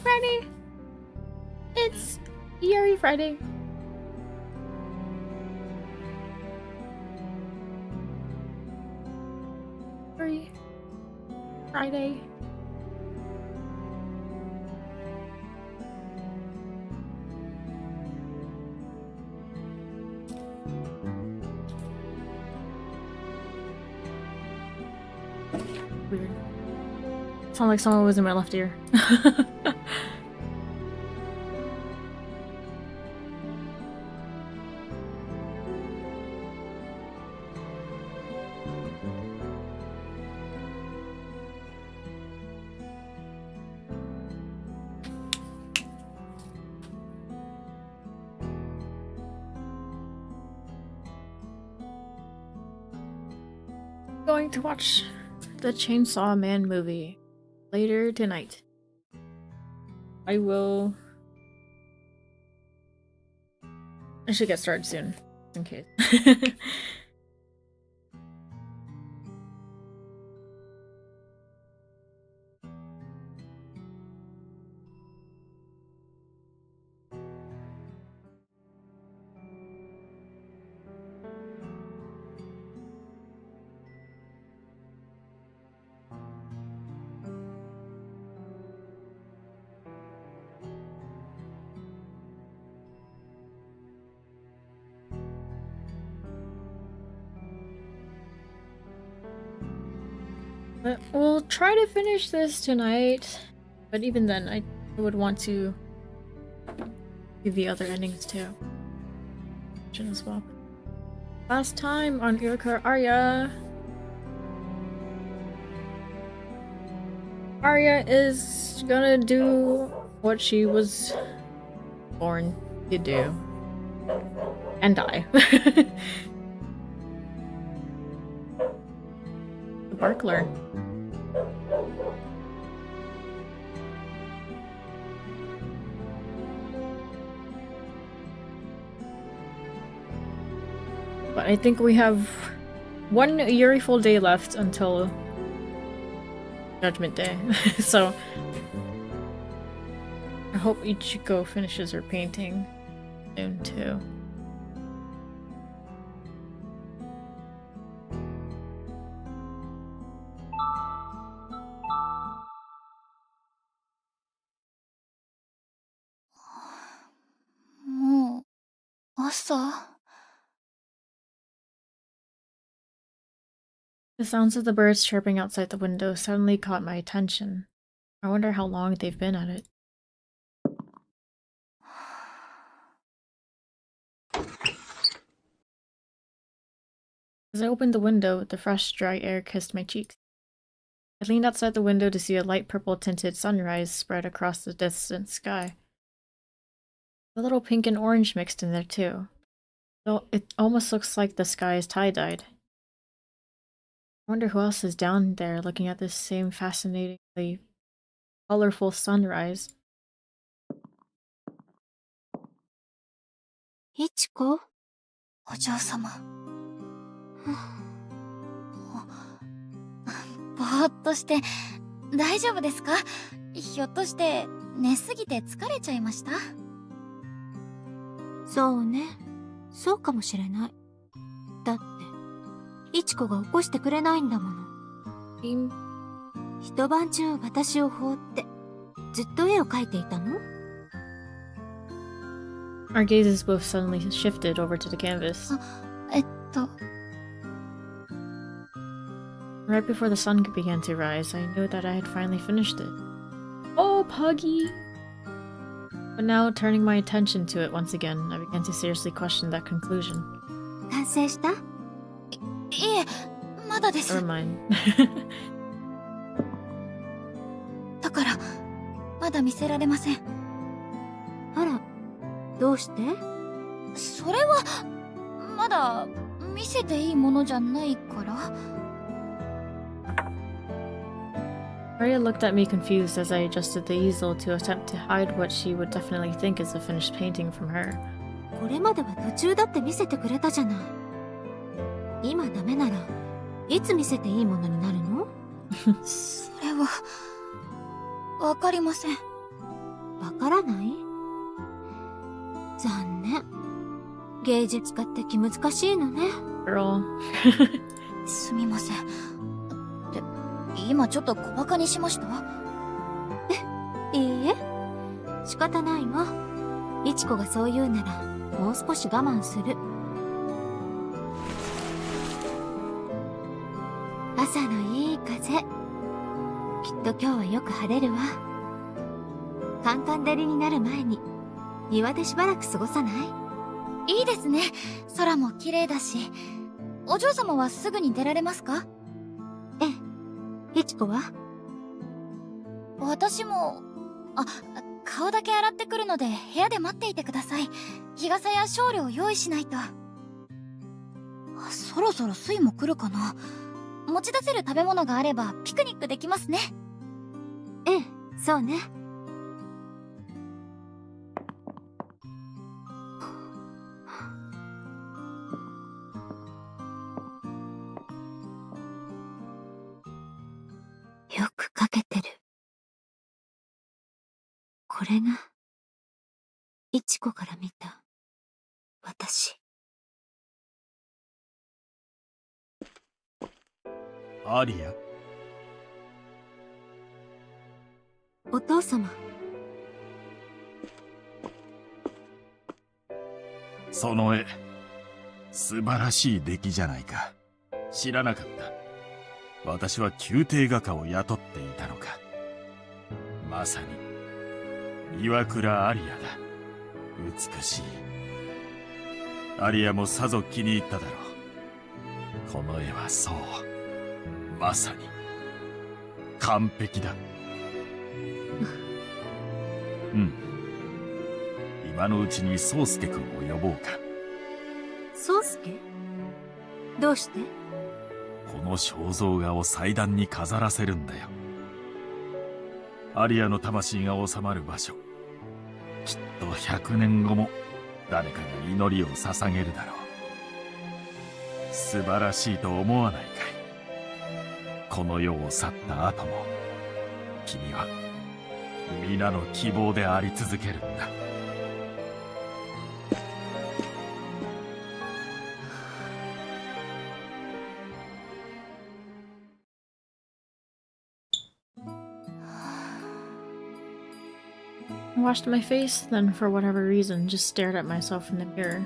Friday! It's Yuri Friday. Yuri Friday. Weird. Sound like someone was in my left ear. Going to watch the Chainsaw Man movie later tonight. I should get started soon, in case. But we'll try to finish this tonight, but even then, I would want to do the other endings too. As well. Last time on iwakura Aria. Aria is gonna do what she was born to do. And die. The Barkler. But I think we have one Yuri full day left until Judgment Day. So I hope Ichiko finishes her painting soon too. The sounds of the birds chirping outside the window suddenly caught my attention. I wonder how long they've been at it. As I opened the window, the fresh, dry air kissed my cheeks. I leaned outside the window to see a light purple-tinted sunrise spread across the distant sky. A little pink and orange mixed in there too. Though it almost looks like the sky is tie-dyed. I wonder who else is down there looking at this same fascinatingly colorful sunrise. Ichiko? お嬢様。ぼーっとして大丈夫ですか？ひょっとして寝すぎて疲れちゃいました？そうね。そうかもしれない。だって、イチコが起こしてくれないんだもの。一晩中私を放ってずっと絵を描いていたの？ Our gazes both suddenly shifted over to the canvas. Right before the sun began to rise, I knew that I had finally finished it. Oh, Puggy! But now, turning my attention to it once again, I began to seriously question that conclusion. 完成した？いえ、まだです。 Never mind. だから、まだ見せられません。あら、どうして？それは、まだ見せていいものじゃないから。Aria looked at me confused as I adjusted the easel to attempt to hide what she would definitely think is a finished painting from her. これまでは途中だって見せてくれたじゃない。今ダメなら、いつ見せていいものになるの？それは、わかりません。わからない？残念。芸術家って気難しいのね。Girl. すみません。って今ちょっと小馬鹿にしました？いいえ、仕方ないわ。いちこがそう言うならもう少し我慢する。朝のいい風、きっと今日はよく晴れるわ。カンカン照りになる前に庭でしばらく過ごさない？いいですね。空も綺麗だし。お嬢様はすぐに出られますか？ええ。いちこは？私も、顔だけ洗ってくるので部屋で待っていてください。日傘やショールを用意しないと。そろそろ水も来るかな。持ち出せる食べ物があればピクニックできますね。ええ、そうね。よく描けてる。これが、いちこから見た、私。アリア、お父様。その絵、素晴らしい出来じゃないか。知らなかった。私は宮廷画家を雇っていたのか。まさに、岩倉アリアだ。美しい。アリアもさぞ気に入っただろう。この絵はそう。まさに、完璧だ。うん。今のうちに宗介君を呼ぼうか。宗介？どうして？この肖像画を祭壇に飾らせるんだよ。アリアの魂が収まる場所。きっと100年後も誰かが祈りを捧げるだろう。素晴らしいと思わないかい？この世を去った後も君は皆の希望であり続けるんだ。I washed my face, then for whatever reason just stared at myself in the mirror.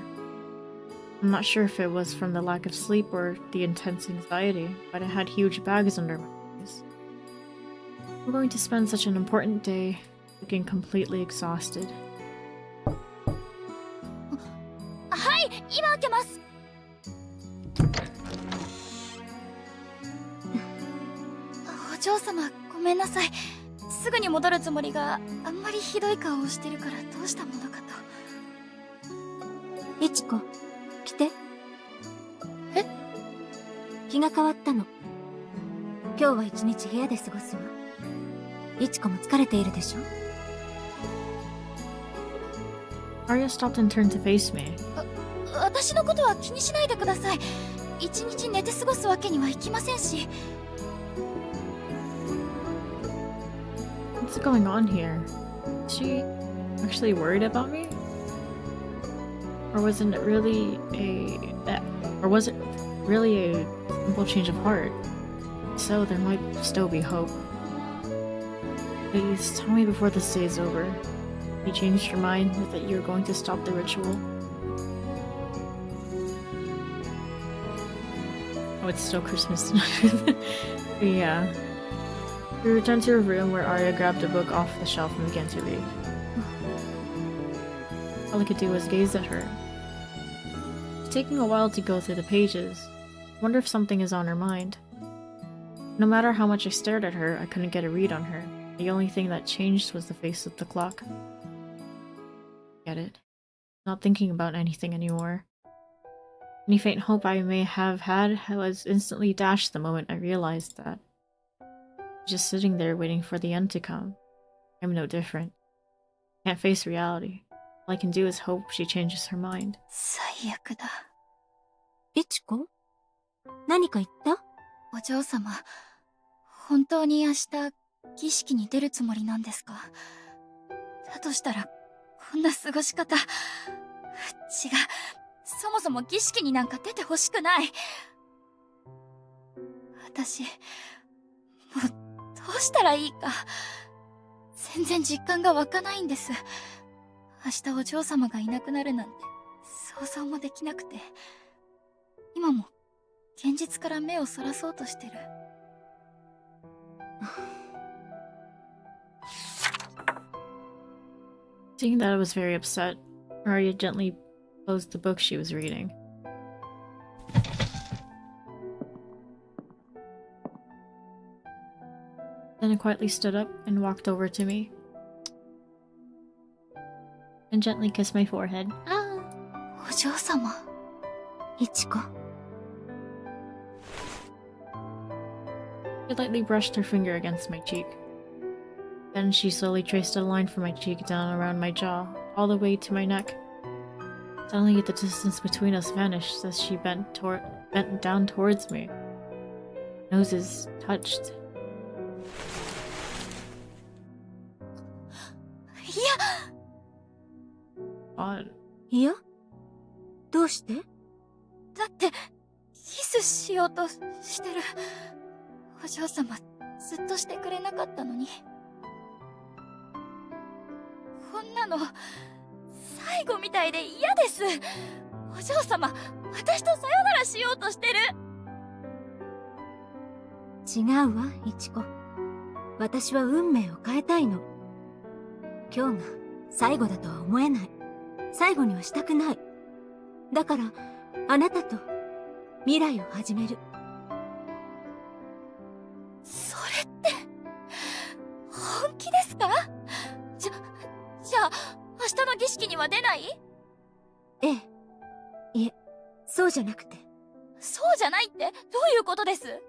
I'm not sure if it was from the lack of sleep or the intense anxiety, but I had huge bags under my eyes. I'm going to spend such an important day looking completely exhausted. はい、今開けます。お嬢様、ごめんなさい。すぐに戻るつもりがあんまりひどい顔をしてるからどうしたものかと。いちこ、来て。え？気が変わったの。今日は一日部屋で過ごすわ。いちこも疲れているでしょ。Arya stopped and turned to face me. 私のことは気にしないでください。一日寝て過ごすわけにはいきませんし。What's going on here? Is she actually worried about me? Or wasn't it really or was it really a simple change of heart? So there might still be hope. Please tell me before this day is over. You changed your mind that you're going to stop the ritual. Oh, it's still Christmas. Yeah. We returned to her room where Arya grabbed a book off the shelf and began to read. All I could do was gaze at her. It's taking a while to go through the pages. I wonder if something is on her mind. No matter how much I stared at her, I couldn't get a read on her. The only thing that changed was the face of the clock. Get it. Not thinking about anything anymore. Any faint hope I may have had was instantly dashed the moment I realized that. Just sitting there waiting for the end to come. I'm no different. Can't face reality. All I can do is hope she changes her mind. 最悪だ。いちこ？何か言った？お嬢様、本当に明日儀式に出るつもりなんですか？だとしたら、こんな過ごし方。違う。そもそも儀式になんか出てほしくない。私、もう、どうしたらいいか。全然実感が湧かないんです。明日お嬢様がいなくなるなんて、想像もできなくて。今も、現実から目をそらそうとしてる。Seeing that I was very upset, Aria gently closed the book she was reading. Then I quietly stood up and walked over to me and gently kissed my forehead. Ah! お嬢様、いちこ。She lightly brushed her finger against my cheek. Then she slowly traced a line from my cheek down around my jaw, all the way to my neck. Suddenly, the distance between us vanished as she bent down towards me. Noses touched. いや Odd. いやどうしてだって、キスしようとしてる。お嬢様、ずっとしてくれなかったのに。こんなの、最後みたいで嫌です。お嬢様、私とさよならしようとしてる。違うわ、いちこ。私は運命を変えたいの。今日が最後だとは思えない。最後にはしたくない。だから、あなたと未来を始める。それって、本気ですか？じゃあ、明日の儀式には出ない？ええ。いえ、そうじゃなくて。そうじゃないってどういうことです？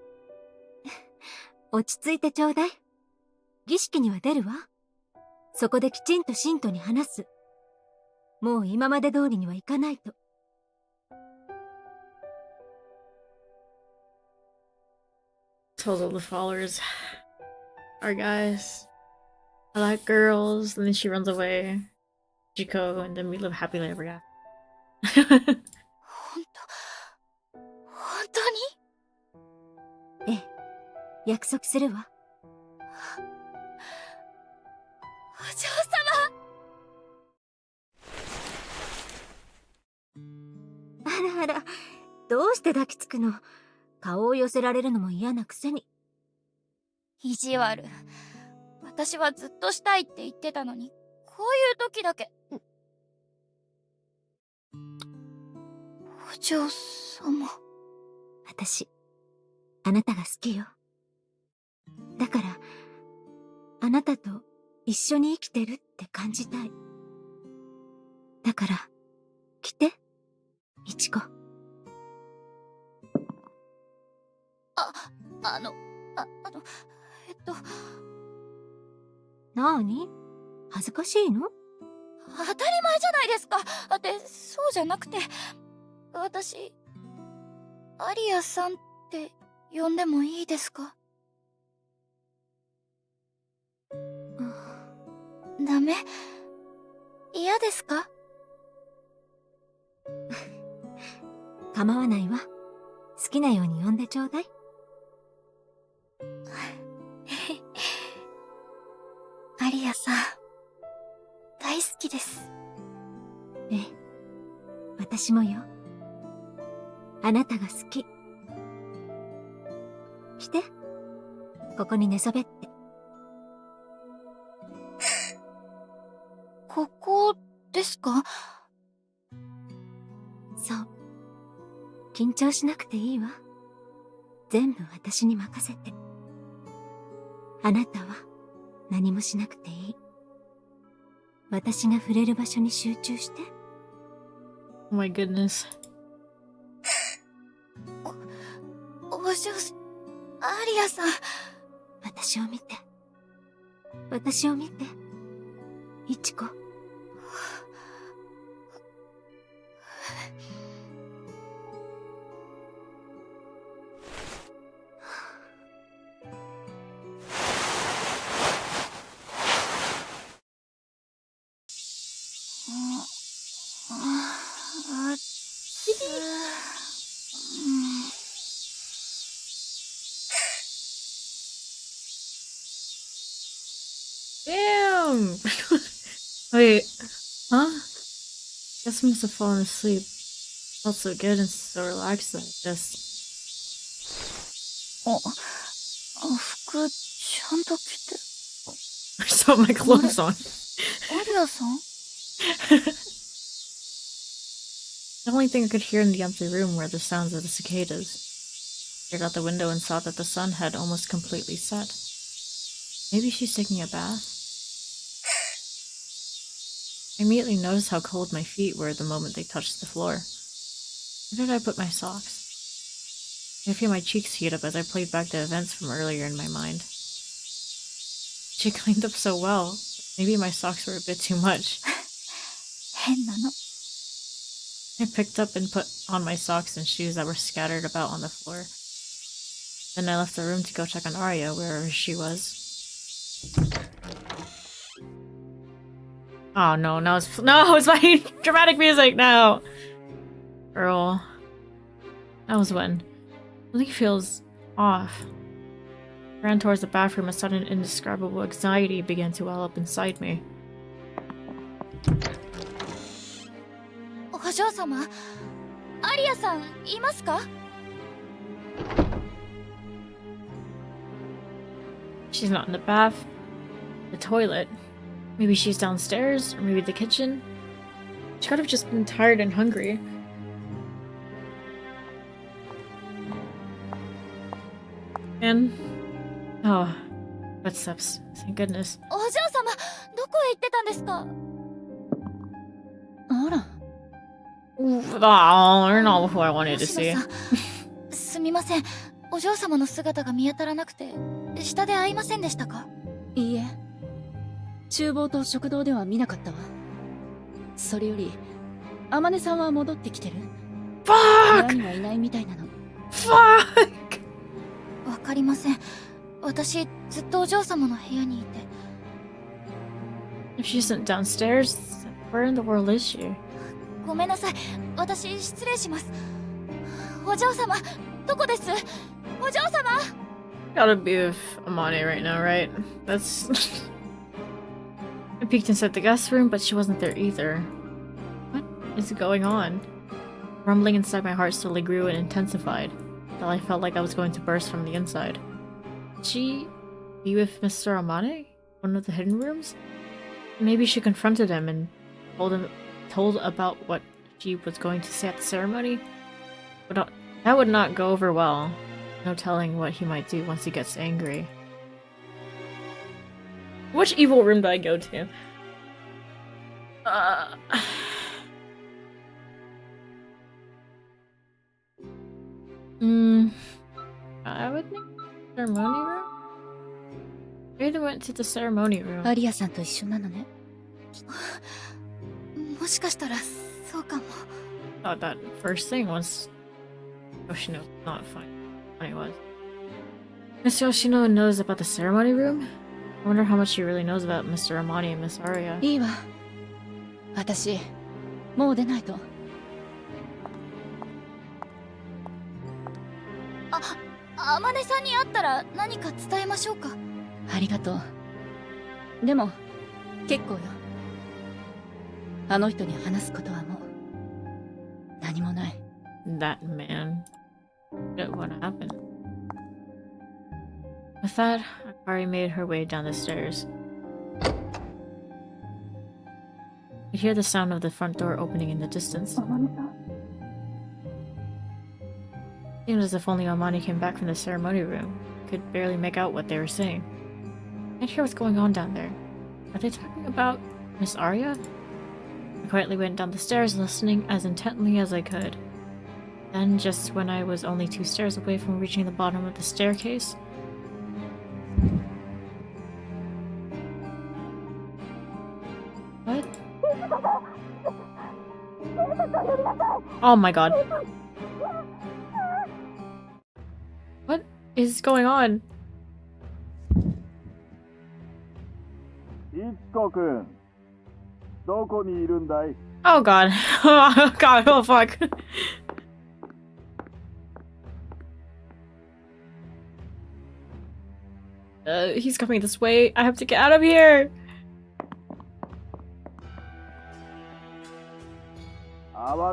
落ち着いてちょうだい。儀式には出るわ。そこできちんと信徒に話す。もう今まで通りにはいかないと。Told all the followers, our guys, I like girls, and then she runs away. Jiko, and then we live happily ever after. 本当に？ええ、約束するわ。お嬢様！あらあら、どうして抱きつくの？顔を寄せられるのも嫌なくせに。意地悪。私はずっとしたいって言ってたのに、こういう時だけ。お嬢様。私、あなたが好きよ。だから、あなたと一緒に生きてるって感じたい。だから、来て、いちこ。なーに？恥ずかしいの？当たり前じゃないですか。ってそうじゃなくて、私、アリアさんって呼んでもいいですか？ダメ？嫌ですか？構わないわ。好きなように呼んでちょうだい。アリアさん、大好きです。ええ、私もよ。あなたが好き。来て、ここに寝そべって。ここですか？そう。緊張しなくていいわ。全部私に任せて。あなたは何もしなくていい。私が触れる場所に集中して。Oh my goodness. お嬢アリアさん。私を見て。私を見て。いちこ。Wait, huh? Guess I must have fallen asleep. Felt so good and so relaxed that I just... 服ちゃんと着て。 I still have my clothes on. アリアさん The only thing I could hear in the empty room were the sounds of the cicadas. I peered out the window and saw that the sun had almost completely set. Maybe she's taking a bath? I immediately noticed how cold my feet were the moment they touched the floor. Where did I put my socks? I could feel my cheeks heat up as I played back the events from earlier in my mind. She cleaned up so well. Maybe my socks were a bit too much. 変なの。 I picked up and put on my socks and shoes that were scattered about on the floor. Then I left the room to go check on Aria wherever she was. Oh no, it's my dramatic music now! Girl. That was when. Something feels off. I ran towards the bathroom, a sudden indescribable anxiety began to well up inside me. お嬢様、アリアさんいますか? She's not in the bath. The toilet. Maybe she's downstairs, or maybe the kitchen. She could have just been tired and hungry. And... oh, footsteps. Thank goodness. お嬢様、どこへ行ってたんですか? あら。 Oh, they're not who I wanted to see. すみません。お嬢様の姿が見当たらなくて、下で会いませんでしたか? いいえ。厨房と食堂では見なかったわ。それより、天音さんは戻ってきてる? 部屋にはいないみたいなの。 Fuck! わかりません。私、ずっとお嬢様の部屋にいて。 If she isn't downstairs, where in the world is she? ごめんなさい。私、失礼します。お嬢様、どこです? お嬢様! Gotta be with Amane right now, right? That's... I peeked inside the guest room, but she wasn't there either. What is going on? Rumbling inside my heart slowly grew and intensified, until I felt like I was going to burst from the inside. Did she be with Mr. Amane? One of the hidden rooms? Maybe she confronted him and told about what she was going to say at the ceremony? But that would not go over well. No telling what he might do once he gets angry. Which evil room do I go to? I would think ceremony room? I either went to the ceremony room. アリアさんと一緒なのね。もしかしたら、そうかも。 Thought that first thing was Yoshino not fine. Funny was. Miss Yoshino knows about the ceremony room? I wonder how much she really knows about Mr. Amani and Miss Aria. いいわ。私、もう出ないと。あまねさんに会ったら何か伝えましょうか? ありがとう。でも、結構よ。あの人に話すことはもう、何もない。That man. What happened? With that, Akari made her way down the stairs. I could hear the sound of the front door opening in the distance. It seemed as if only Amani came back from the ceremony room. I could barely make out what they were saying. I can't hear what's going on down there. Are they talking about Miss Aria? I quietly went down the stairs, listening as intently as I could. Then, just when I was only 2 stairs away from reaching the bottom of the staircase... What? Oh my god. What is going on? いつこくん、どこにいるんだい? Oh god. Oh god, oh fuck. He's coming this way. I have to get out of here.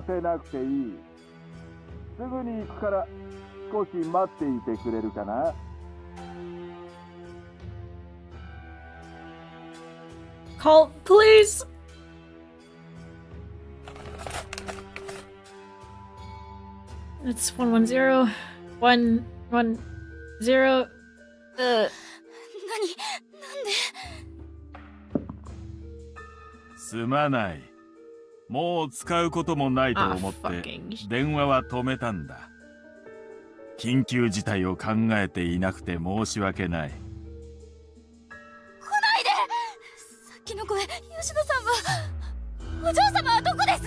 慌てなくていい。すぐに行くから少し待っていてくれるかな。Call police! It's 110. 110. なんですまない。もう使うこともないと思って fucking 電話は止めたんだ。緊急事態を考えていなくて申し訳ない。さっきの声、吉野さんはお嬢様はどこです？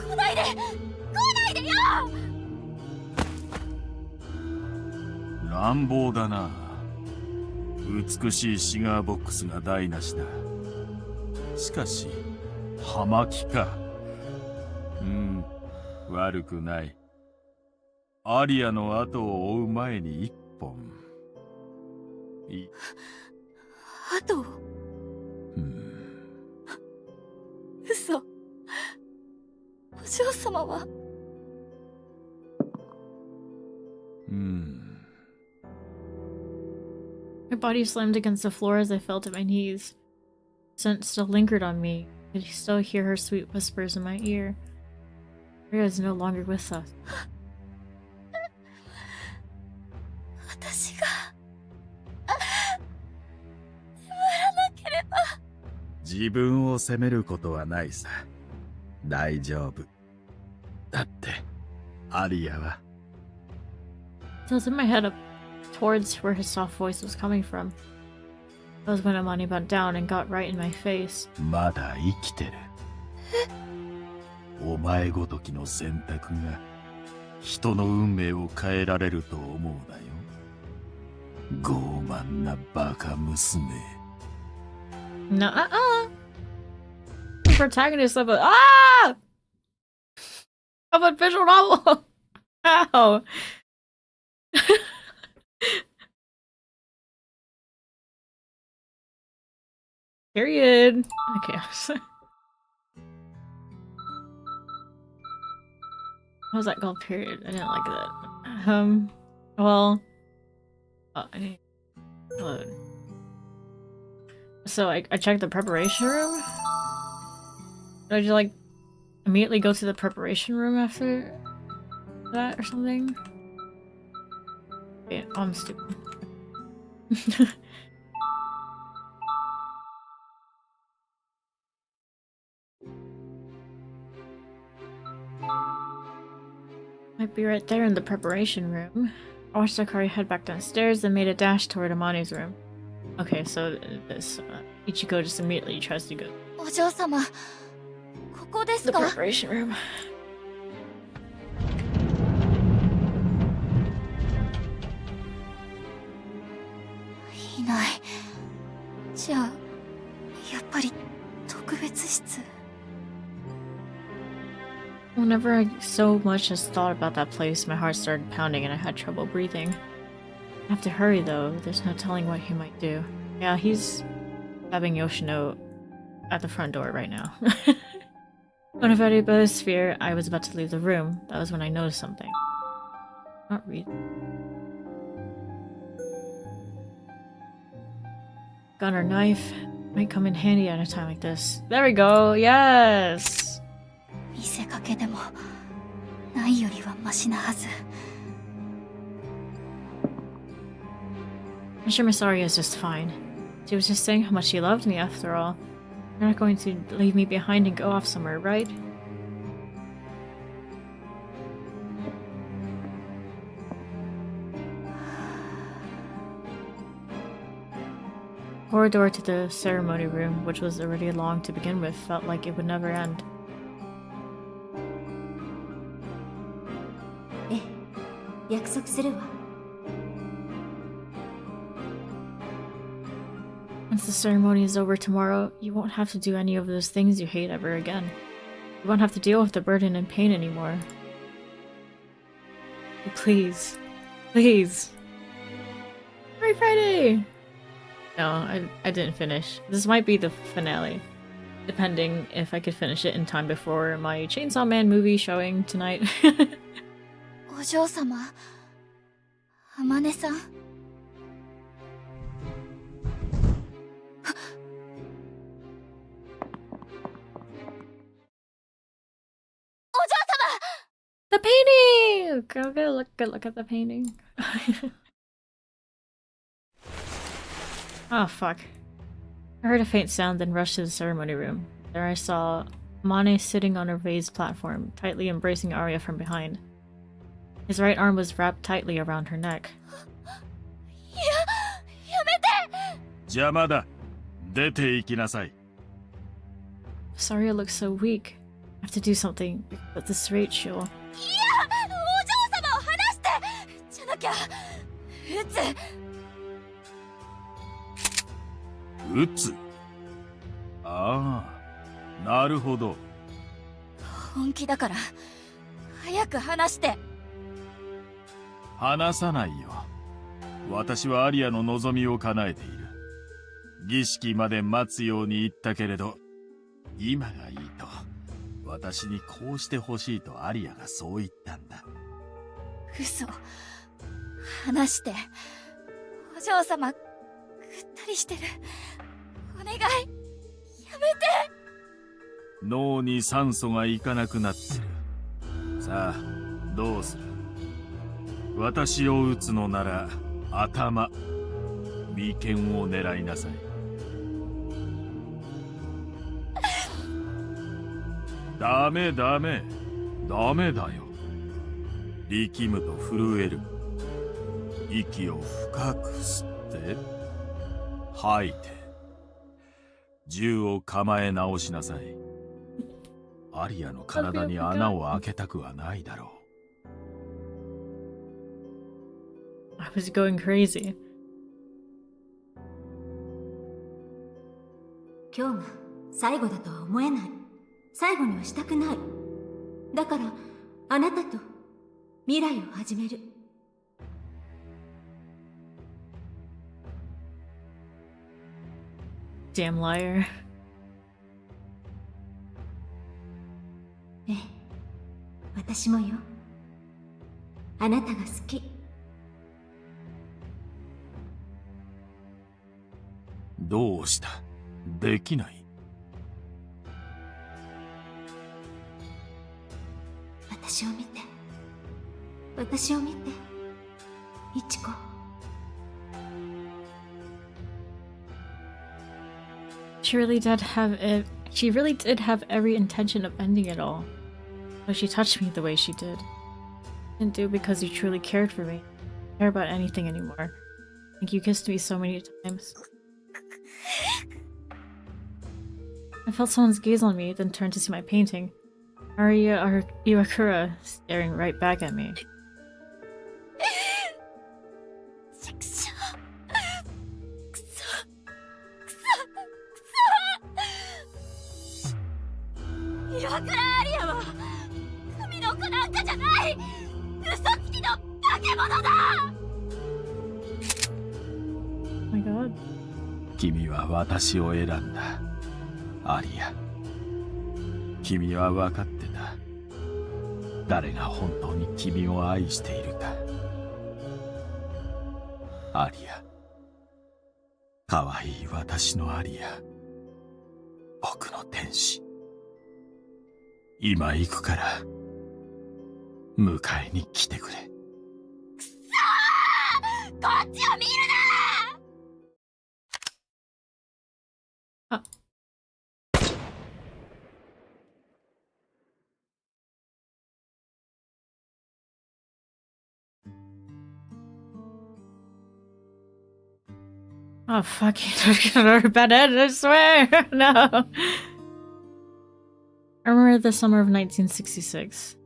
来ないでよ！乱暴だな。美しいシガーボックスが台無しだ。しかし葉巻か。悪くない。アリアの後を追う前に一本。あと嘘。お嬢様はMy body slammed against the floor as I fell to my knees. Scent still lingered on me. I could still hear her sweet whispers in my ear. Aria is no longer with us. 私が眠らなければ。自分を責めることはないさ。大丈夫。だって、アリアは。Tilted my head up towards where his soft voice was coming from. That was when Amani bent down and got right in my face. まだ生きてる。お前ごときの選択が人の運命を変えられると思うなよ。傲慢なバカ娘。Nuh-uh. The protagonist of a of a visual novel. Ow. Period. Okay. What was that called? Period. I didn't like that. Well, I need to load. So I checked the preparation room. Did I just like immediately go to the preparation room after that or something? Yeah, I'm stupid. Might be right there in the preparation room. I watched Akari head back downstairs and made a dash toward Amani's room. Okay, so this Ichiko just immediately tries to go お嬢様、ここで to す the か？ preparation room. いない。じゃあ、やっぱり特別室。 Whenever I so much as thought about that place, my heart started pounding and I had trouble breathing. I have to hurry though, there's no telling what he might do. Yeah, he's stabbing Yoshino at the front door right now. Unaffected by this fear, I was about to leave the room. That was when I noticed something. Not read. Gun or knife might come in handy at a time like this. There we go, yes! 見せかけでもないよりはマシなはず。 I'm sure Miss Aria is just fine. She was just saying how much she loved me after all. You're not going to leave me behind and go off somewhere, right? The corridor to the ceremony room, which was already long to begin with, felt like it would never end. ええ、約束するわ。 Once the ceremony is over tomorrow, you won't have to do any of those things you hate ever again. You won't have to deal with the burden and pain anymore. Please. Please. Happy Friday! No, I didn't finish. This might be the finale, depending if I could finish it in time before my Chainsaw Man movie showing tonight. お嬢様、あまねさん。The painting! Go good look at the painting. Oh fuck. I heard a faint sound, then rushed to the ceremony room. There I saw Mane sitting on a raised platform, tightly embracing Aria from behind. His right arm was wrapped tightly around her neck. やめて。邪魔だ。出て行きなさい。Saria looks so weak. I have to do something at this rate she'll... いや、お嬢様を離して。じゃなきゃ、撃つ。ああ、なるほど。本気だから、早く離して。話さないよ。私はアリアの望みを叶えている。儀式まで待つように言ったけれど、今がいいと。私にこうしてほしいとアリアがそう言ったんだ。嘘。離して。お嬢様、ぐったりしてる。お願い、やめて。脳に酸素がいかなくなってる。さあ、どうする？私を撃つのなら頭、眉間を狙いなさい。ダメダメダメだよ。力むと震える。息を深く吸って吐いて銃を構え直しなさい。アリアの体に穴を開けたくはないだろう。I was going crazy. 今日が最後だとは思えない。最後にはしたくない。だからあなたと未来を始める。Damn liar. ええ、私もよ。あなたが好き。どうした？できない？私を見て。私を見て。いちこ。She really did have every intention of ending it all. But she touched me the way she did. Didn't do it because you truly cared for me. Didn't care about anything anymore. I think you kissed me so many times. I felt someone's gaze on me, then turned to see my painting. Aria Iwakura staring right back at me. 岩倉アリアは海の子なんかじゃない。嘘つきの化け物だ。 Oh my god. 君は私を選んだ。アリア。君は分かってた。誰が本当に君を愛しているか。アリア。かわいい私のアリア。僕の天使。今行くから、迎えに来てくれ。くそー！こっちを見るな！ Ah. Oh fucking another bad end, I swear! No! I remember the summer of 1966.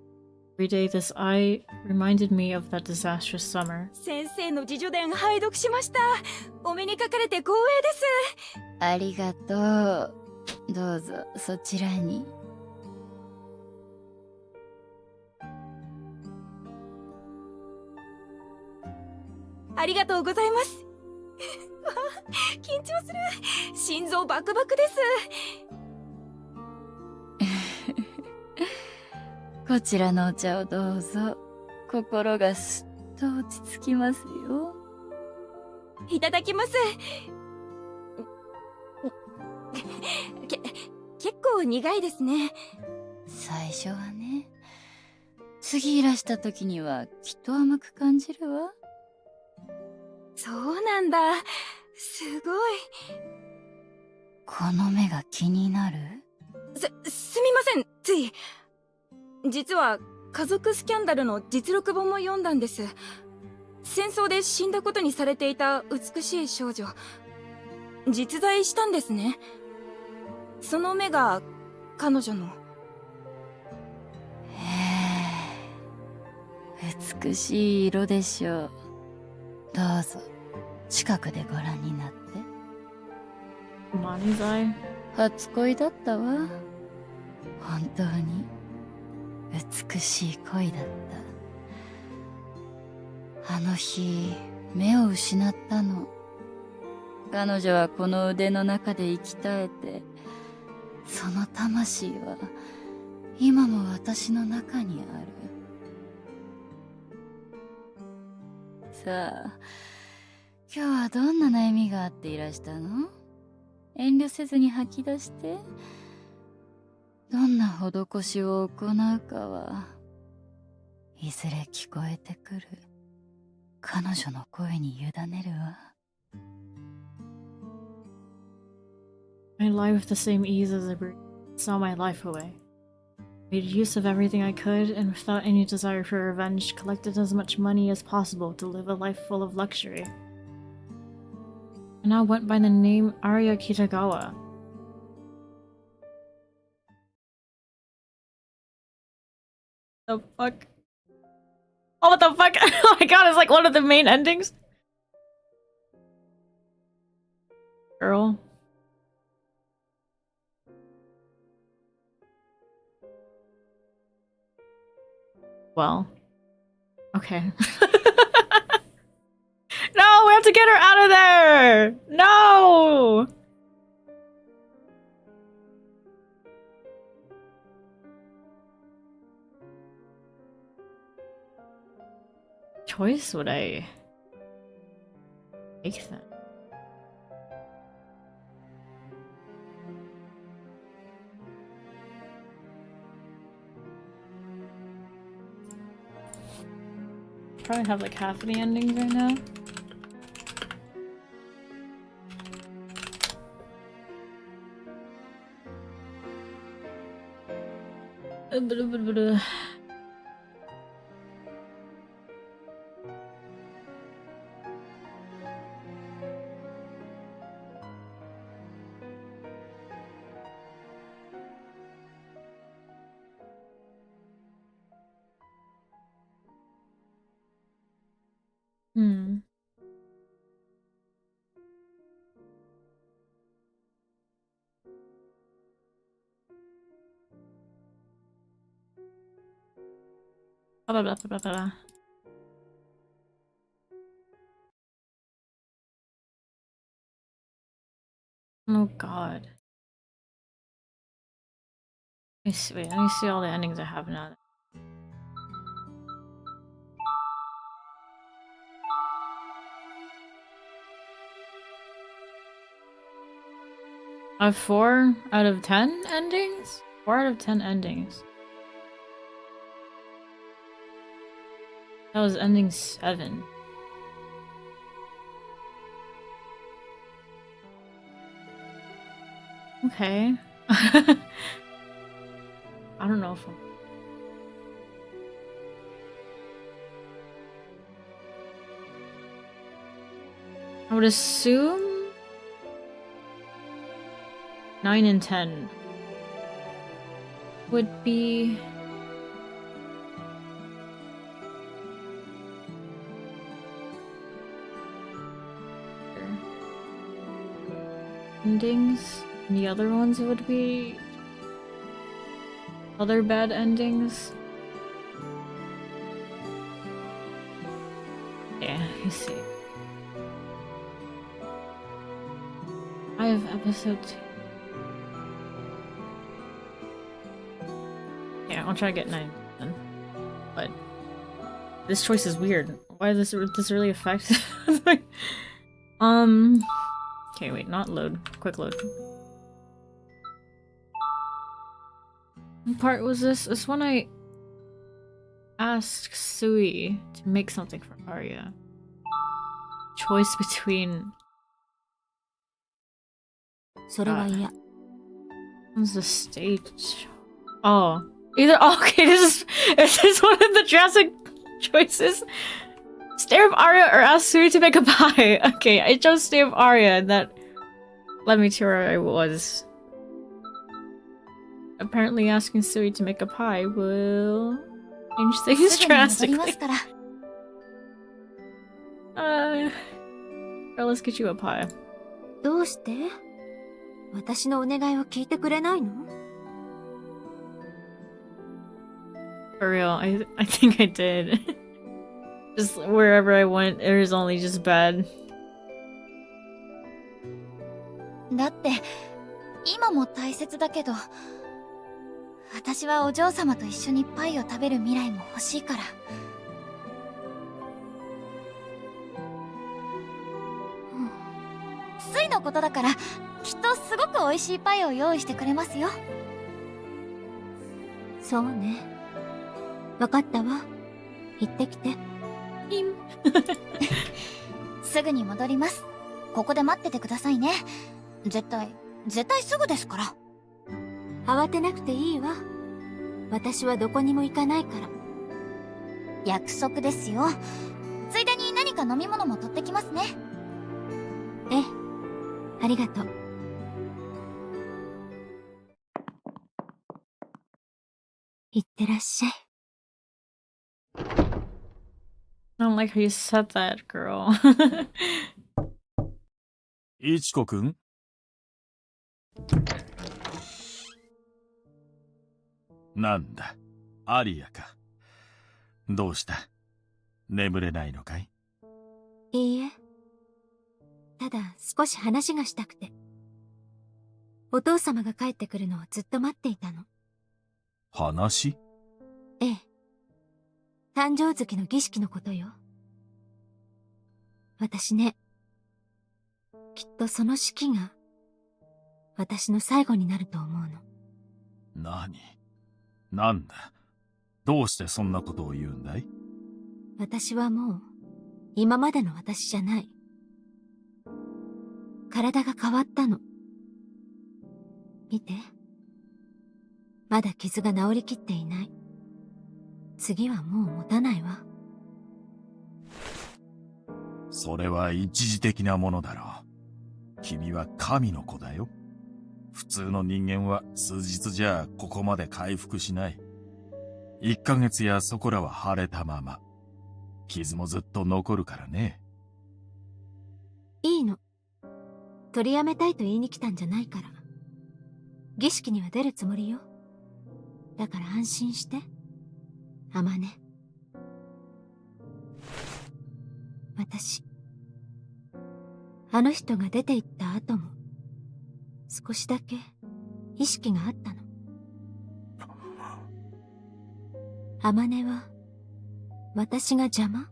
Every day this eye reminded me of that disastrous summer. 先生の自叙伝拝読しました。お目にかかれて光栄です。ありがとう。どうぞそちらに。ありがとうございます。緊張する。心臓バクバクです。こちらのお茶をどうぞ。心がすっと落ち着きますよ。いただきます。結構苦いですね。最初はね。次いらした時にはきっと甘く感じるわ。そうなんだ。すごい。この目が気になる？すみません、つい。実は家族スキャンダルの実録本も読んだんです。戦争で死んだことにされていた美しい少女、実在したんですね。その目が彼女の。へえ、美しい色でしょう。どうぞ近くでご覧になって。Money's eye. 初恋だったわ。本当に美しい恋だった。あの日目を失ったの。彼女はこの腕の中で生き絶えて、その魂は今も私の中にある。さあ、今日はどんな悩みがあっていらしたの？遠慮せずに吐き出して。どんな施しを行うかはいずれ聞こえてくる彼女の声に委ねるわ。I lie with the same ease as a bird, saw my life away. Made use of everything I could, and without any desire for revenge, collected as much money as possible to live a life full of luxury. I now went by the name Aria Kitagawa. The fuck? Oh, what the fuck? Oh my god, it's like one of the main endings. Girl. Well. Okay. No, we have to get her out of there! No! Choice would I make then? Probably have like half of the endings right now. Hmm. Blah, blah, blah, blah, blah. Oh god. Let me see, wait, let me see all the endings I have now. I have 4 out of 10 endings? 4 out of 10 endings. That was ending 7. Okay. I don't know if I would assume 9 and 10 would be endings, and the other ones would be other bad endings. Yeah, you see. of episode 2. Yeah, I'll try to get 9 then. But this choice is weird. Why does this really affect? Okay, wait, not load. Quick load. What part was this? This one I asked Sui to make something for Aria. Choice between それは嫌。 What's the stage? Oh. Either okay, is this one of the drastic choices? Stare of Aria or ask Sui to make a pie. Okay, I chose stare of Aria and that led me to where I was. Apparently asking Sui to make a pie will change things drastically. Girl, let's get you a pie. どうして？私のお願いを聞いてくれないの？ For real, I think I did. Just wherever I went, it was only just bad. だって今も大切だけど、私はお嬢様と一緒にパイを食べる未来も欲しいから。スイのことだからきっとすごく美味しいパイを用意してくれますよ。そうね。わかったわ。行ってきて。すぐに戻ります。ここで待っててくださいね。絶対すぐですから。慌てなくていいわ。私はどこにも行かないから。約束ですよ。ついでに何か飲み物も取ってきますね。ええ、ありがとう。いってらっしゃい。I don't like how you said that, girl. いちこくん？なんだ、アリアか。どうした？眠れないのかい？いいえ。ただ少し話がしたくて。お父様が帰ってくるのをずっと待っていたの。話？ええ。誕生月の儀式のことよ。私ね、きっとその式が私の最後になると思うの。なんだ？どうしてそんなことを言うんだい？私はもう今までの私じゃない。体が変わったの。見て。まだ傷が治りきっていない。次はもう持たないわ。それは一時的なものだろう。君は神の子だよ。普通の人間は数日じゃここまで回復しない。1ヶ月やそこらは腫れたまま。傷もずっと残るからね。いいの。取りやめたいと言いに来たんじゃないから。儀式には出るつもりよ。だから安心して。あまね。私、あの人が出て行った後も、少しだけ意識があったの。あまねは、私が邪魔？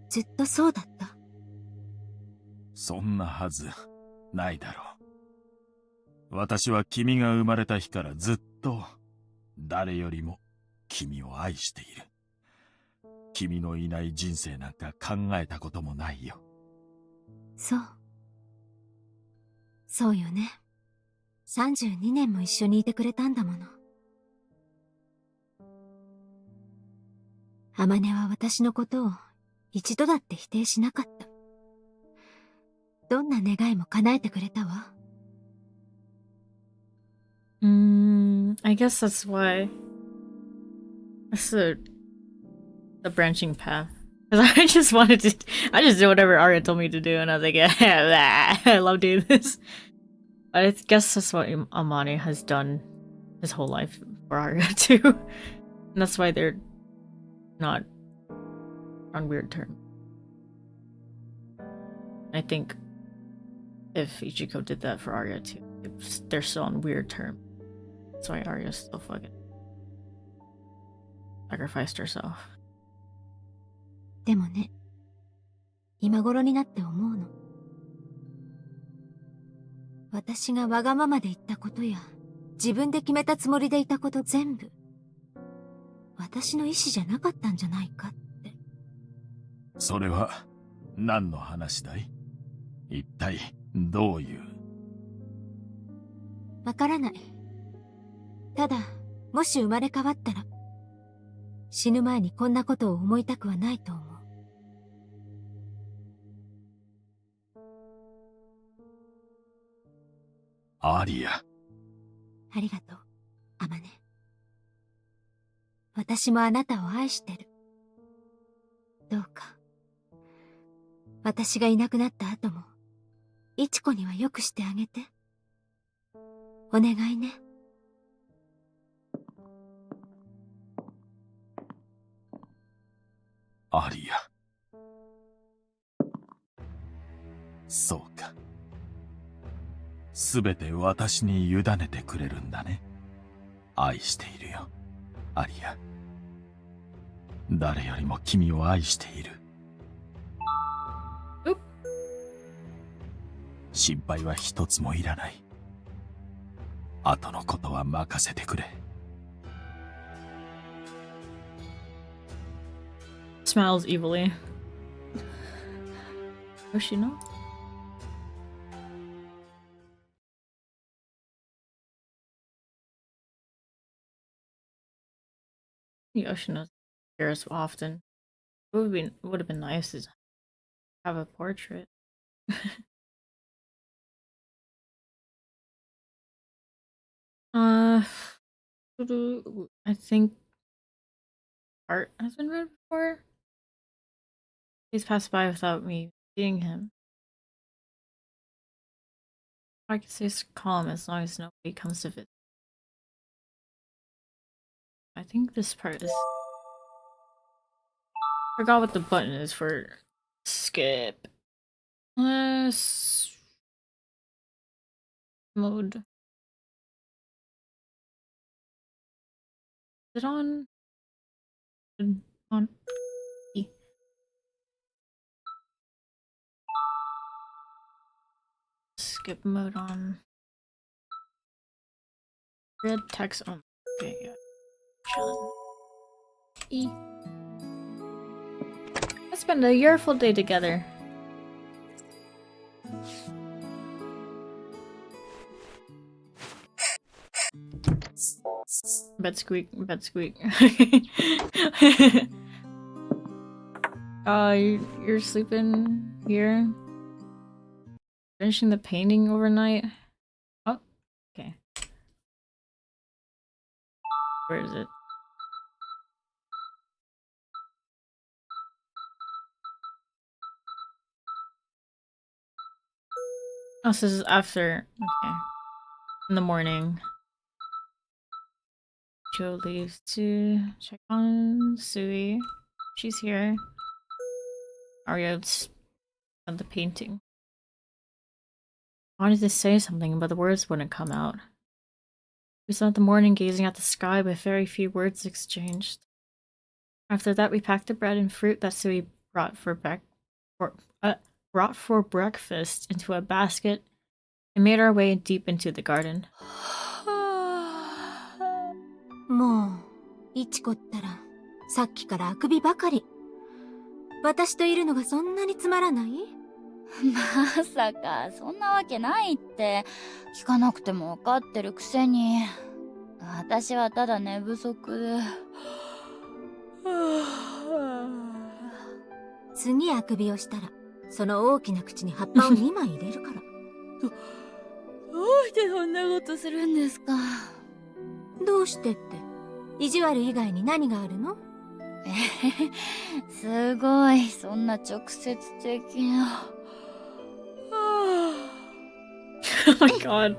ずっとそうだった。そんなはずないだろう。私は君が生まれた日からずっと誰よりも君を愛している。君のいない人生なんか考えたこともないよ。そう。そうよね。32年も一緒にいてくれたんだもの。あまねは私のことを一度だって否定しなかった。どんな願いも叶えてくれたわ。I guess that's why. That's the branching path. Because I just did whatever Arya told me to do, and I was like, yeah, I love doing this. But I guess that's what Amani has done his whole life for Arya too. And that's why they're not on weird terms. I think if Ichiko did that for Arya too. They're still on weird terms. That's why Arya still fucking sacrificed herself. でもね、今頃になって思うの。私がわがままで言ったことや、自分で決めたつもりでいたこと全部、私の意思じゃなかったんじゃないかって。それは何の話だい？一体どういう？わからない。ただ、もし生まれ変わったら、死ぬ前にこんなことを思いたくはないと思う。アリア。ありがとう、アマネ。私もあなたを愛してる。どうか、私がいなくなった後も、イチコにはよくしてあげて。お願いね。アリア。そうか。すべて私に委ねてくれるんだね。愛しているよ、アリア。誰よりも君を愛している。心配は一つもいらない。後のことは任せてくれ。Smiles evilly. Yoshino? Yoshino's here as often. It would have been nice to have a portrait. I think art has been read before. He's passed by without me seeing him. I can stay calm as long as nobody comes to visit. I think this part is... Forgot what the button is for skip. Mode. Is it on? On. E. Skip mode on. Red text on. Okay, yeah. Chilling. E. Let's spend a yearful day together. Bed squeak, bed squeak. You're sleeping here? Finishing the painting overnight? Oh, okay. Where is it? Oh, so this is after. Okay. In the morning. Joe leaves to check on Sui. She's here. Arya's on the painting. I wanted to say something, but the words wouldn't come out. We spent the morning gazing at the sky with very few words exchanged. After that, we packed the bread and fruit that Sui brought for breakfast into a basket and made our way deep into the garden. もう、イチコったら、さっきからあくびばかり。私といるのがそんなにつまらない？まさか、そんなわけないって。聞かなくてもわかってるくせに。私はただ寝不足で。次あくびをしたら、その大きな口に葉っぱを2枚入れるから。どうしてそんなことするんですか？どうしてって、意地悪以外に何があるの？すごい、そんな直接的な。Oh my god.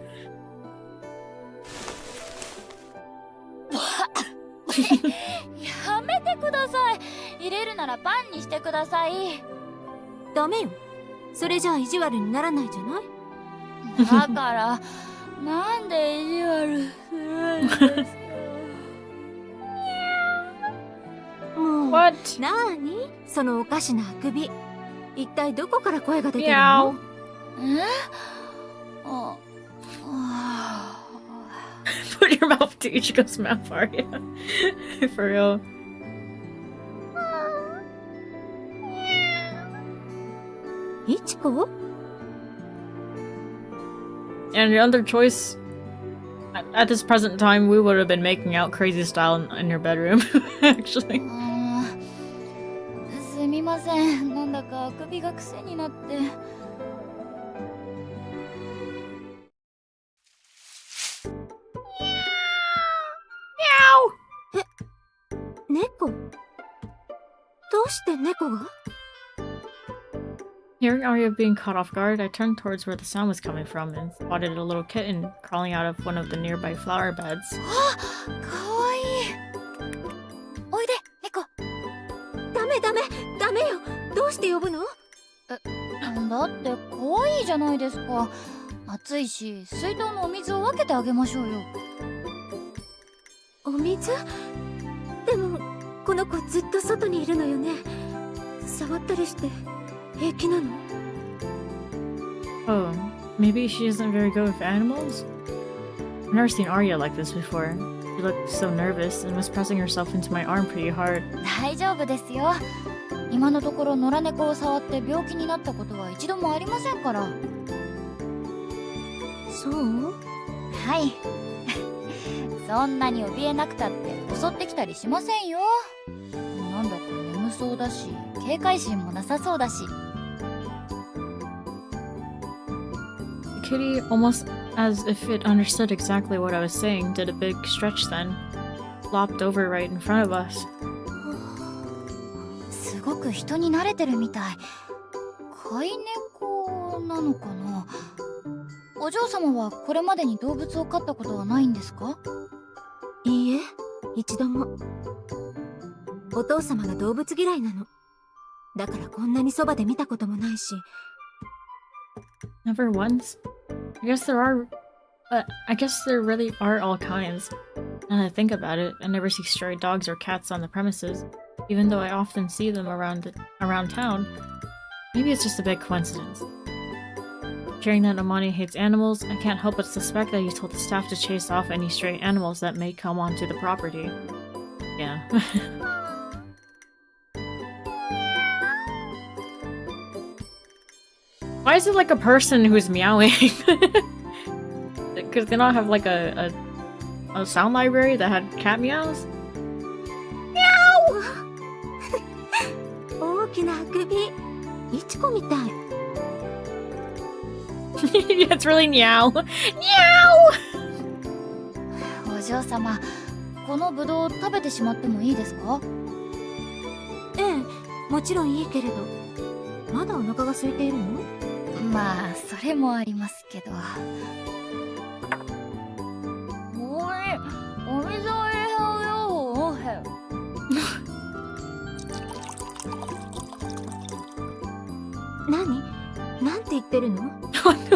やめてください。入れるならパンにしてください。ダメよ。それじゃあ意地悪にならないじゃない？だから、なんで意地悪するんですもう、 What? なーにそのおかしなあくび。一体どこから声が出てる Meow. の？あ、Put your mouth to Ichigo's mouth, Aria. For real. Ichiko? And your other choice, at this present time, we would have been making out crazy style in your bedroom, actually. すみません。なんだかあくびが癖になって。猫？どうして猫が？ Hearing Arya being caught off guard, I turned towards where the sound was coming from and spotted a little kitten crawling out of one of the nearby flower beds. あ、かわいい。おいで、猫。ダメダメダメよ。どうして呼ぶの？だって可愛いじゃないですか。暑いし、水筒のお水を分けてあげましょうよ。お水？でもこの子ずっと外にいるのよね。触ったりして平気なの？ Oh, maybe she isn't very good with animals? I've never seen Arya like this before. She looked so nervous and was pressing herself into my arm pretty hard. 大丈夫ですよ。今のところ野良猫を触って病気になったことは一度もありませんから。そう？はい。そんなに怯えなくたって襲ってきたりしませんよ。なんだか眠そうだし、警戒心もなさそうだし。The kitty, almost as if it understood exactly what I was saying, did a big stretch then. Flopped over right in front of us. すごく人に慣れてるみたい。飼い猫なのかな。お嬢様はこれまでに動物を飼ったことはないんですか？いいえ、一度も。お父様が動物嫌いなの。だからこんなにそばで見たこともないし。 Never once? I guess there really are all kinds. Now that I think about it, I never see stray dogs or cats on the premises, even though I often see them around town. Maybe it's just a big coincidence. Hearing that Amani hates animals, I can't help but suspect that he told the staff to chase off any stray animals that may come onto the property. Yeah. Why is it like a person who's meowing? Could they not have like a sound library that had cat meows? 大きなあくび。いちこみたい。Yeah, it's really meow. Meow! お嬢様、このブドウ食べてしまってもいいですか？ええ、もちろんいいけれど。まだお腹が空いているの？まあ、それもありますけど。お水を入れようよ。何？なんて言ってるの？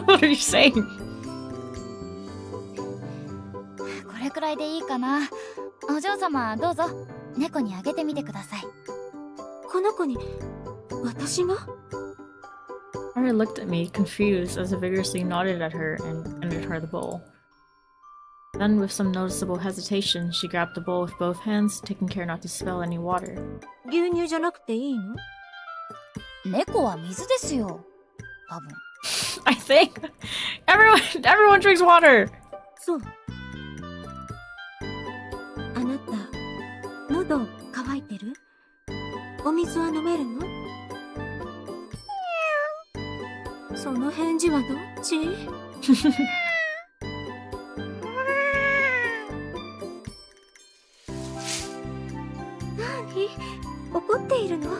What are you saying? これくらいでいいかな。お嬢様、どうぞ。猫にあげてみてください。この子に、私が？ Arya looked at me, confused, as I vigorously nodded at her and handed her the bowl. Then, with some noticeable hesitation, she grabbed the bowl with both hands, taking care not to spill any water. 牛乳じゃなくていいの？猫は水ですよ。多分。I think everyone drinks water. そう。あなた、喉乾いてる？お水は飲めるの？その返事はどっち？何？怒っているの？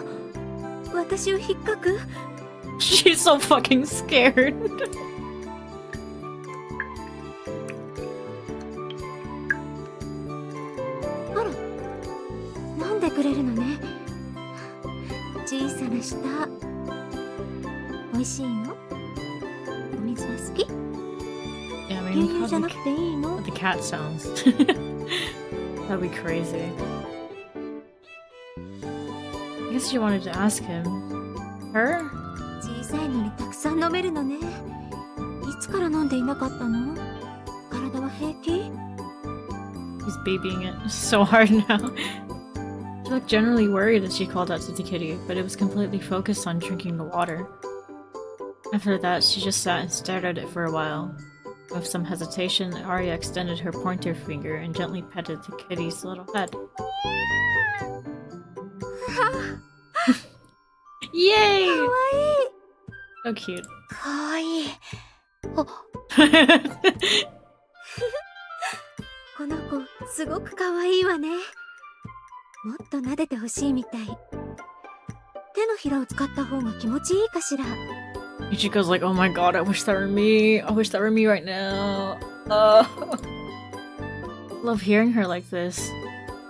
私を引っかく？ She's so fucking scared. あら、飲んでくれるのね。小さな舌。美味しいの？お水は好き？ knowing 牛乳じゃなくていいの？ what the cat sounds. That'd be crazy. I guess she wanted to ask him. Her? 小さいのにたくさん飲めるのね。いつから飲んでいなかったの？体は平気？ He's babying it so hard now. She looked generally worried as she called out to the kitty, but it was completely focused on drinking the water. After that, she just sat and stared at it for a while. With some hesitation, Aria extended her pointer finger and gently petted the kitty's little head. Yay! かわいい。 So cute. かわいい。この子すごくかわいいわね。もっと撫でてほしいみたい。手のひらを使った方が気持ちいいかしら。 Ichiko's like, oh my god, I wish that were me. I wish that were me right now. Love hearing her like this.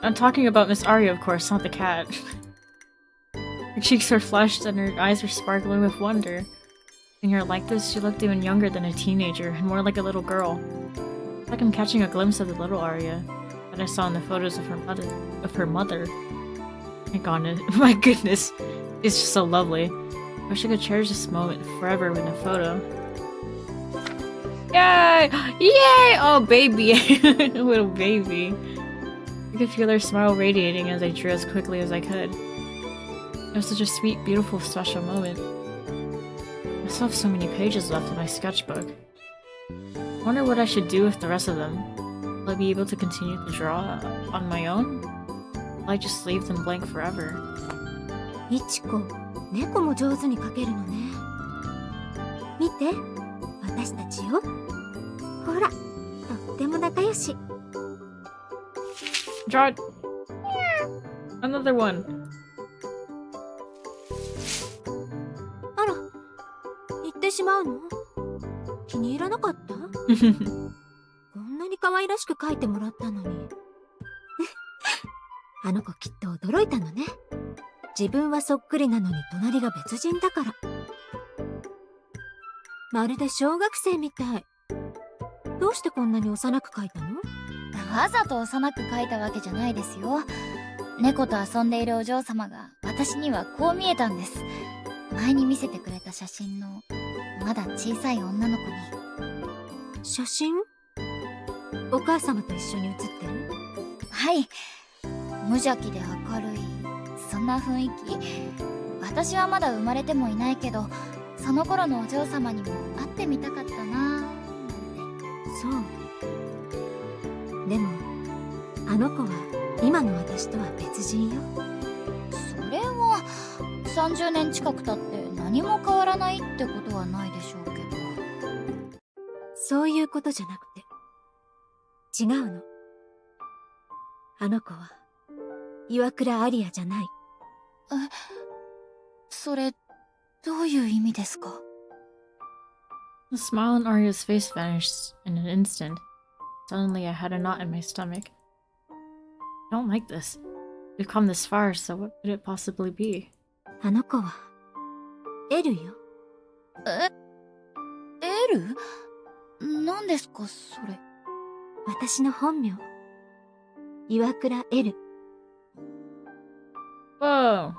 I'm talking about Miss Aria, of course, not the cat. Her cheeks were flushed and her eyes were sparkling with wonder. Seeing her like this, she looked even younger than a teenager and more like a little girl. It's like I'm catching a glimpse of the little Aria that I saw in the photos of her mother. My god, my goodness, it's just so lovely. I wish I could cherish this moment forever in a photo. Yay! Yay! Oh, baby! Little baby. I could feel her smile radiating as I drew as quickly as I could. It was such a sweet, beautiful, special moment. I still have so many pages left in my sketchbook. I wonder what I should do with the rest of them. Will I be able to continue to draw on my own? Will I just leave them blank forever? いちこ、猫も上手に描けるのね。見て、私たちよ。ほら、とっても仲良し。 Draw it. Another one. あら、行ってしまうの？気に入らなかった？こんなに可愛らしく描いてもらったのに。あの子きっと驚いたのね。自分はそっくりなのに隣が別人だから。まるで小学生みたい。どうしてこんなに幼く描いたの？わざと幼く描いたわけじゃないですよ。猫と遊んでいるお嬢様が私にはこう見えたんです。前に見せてくれた写真のまだ小さい女の子に。写真？お母様と一緒に写ってる？はい。無邪気で明るい、そんな雰囲気。私はまだ生まれてもいないけど、その頃のお嬢様にも会ってみたかったなぁなんて。そう。でもあの子は今の私とは別人よ。それは30年近く経って何も変わらないってことはないでしょうけど。そういうことじゃなくて違うの。あの子は岩倉アリアじゃない。それどういう意味ですか？ The smile on Arya's face vanished in an instant. Suddenly, I had a knot in my stomach. I don't like this. We've come this far, so what could it possibly be? あの子はエルよ。エル？何ですかそれ。私の本名。岩倉エル。 Whoa!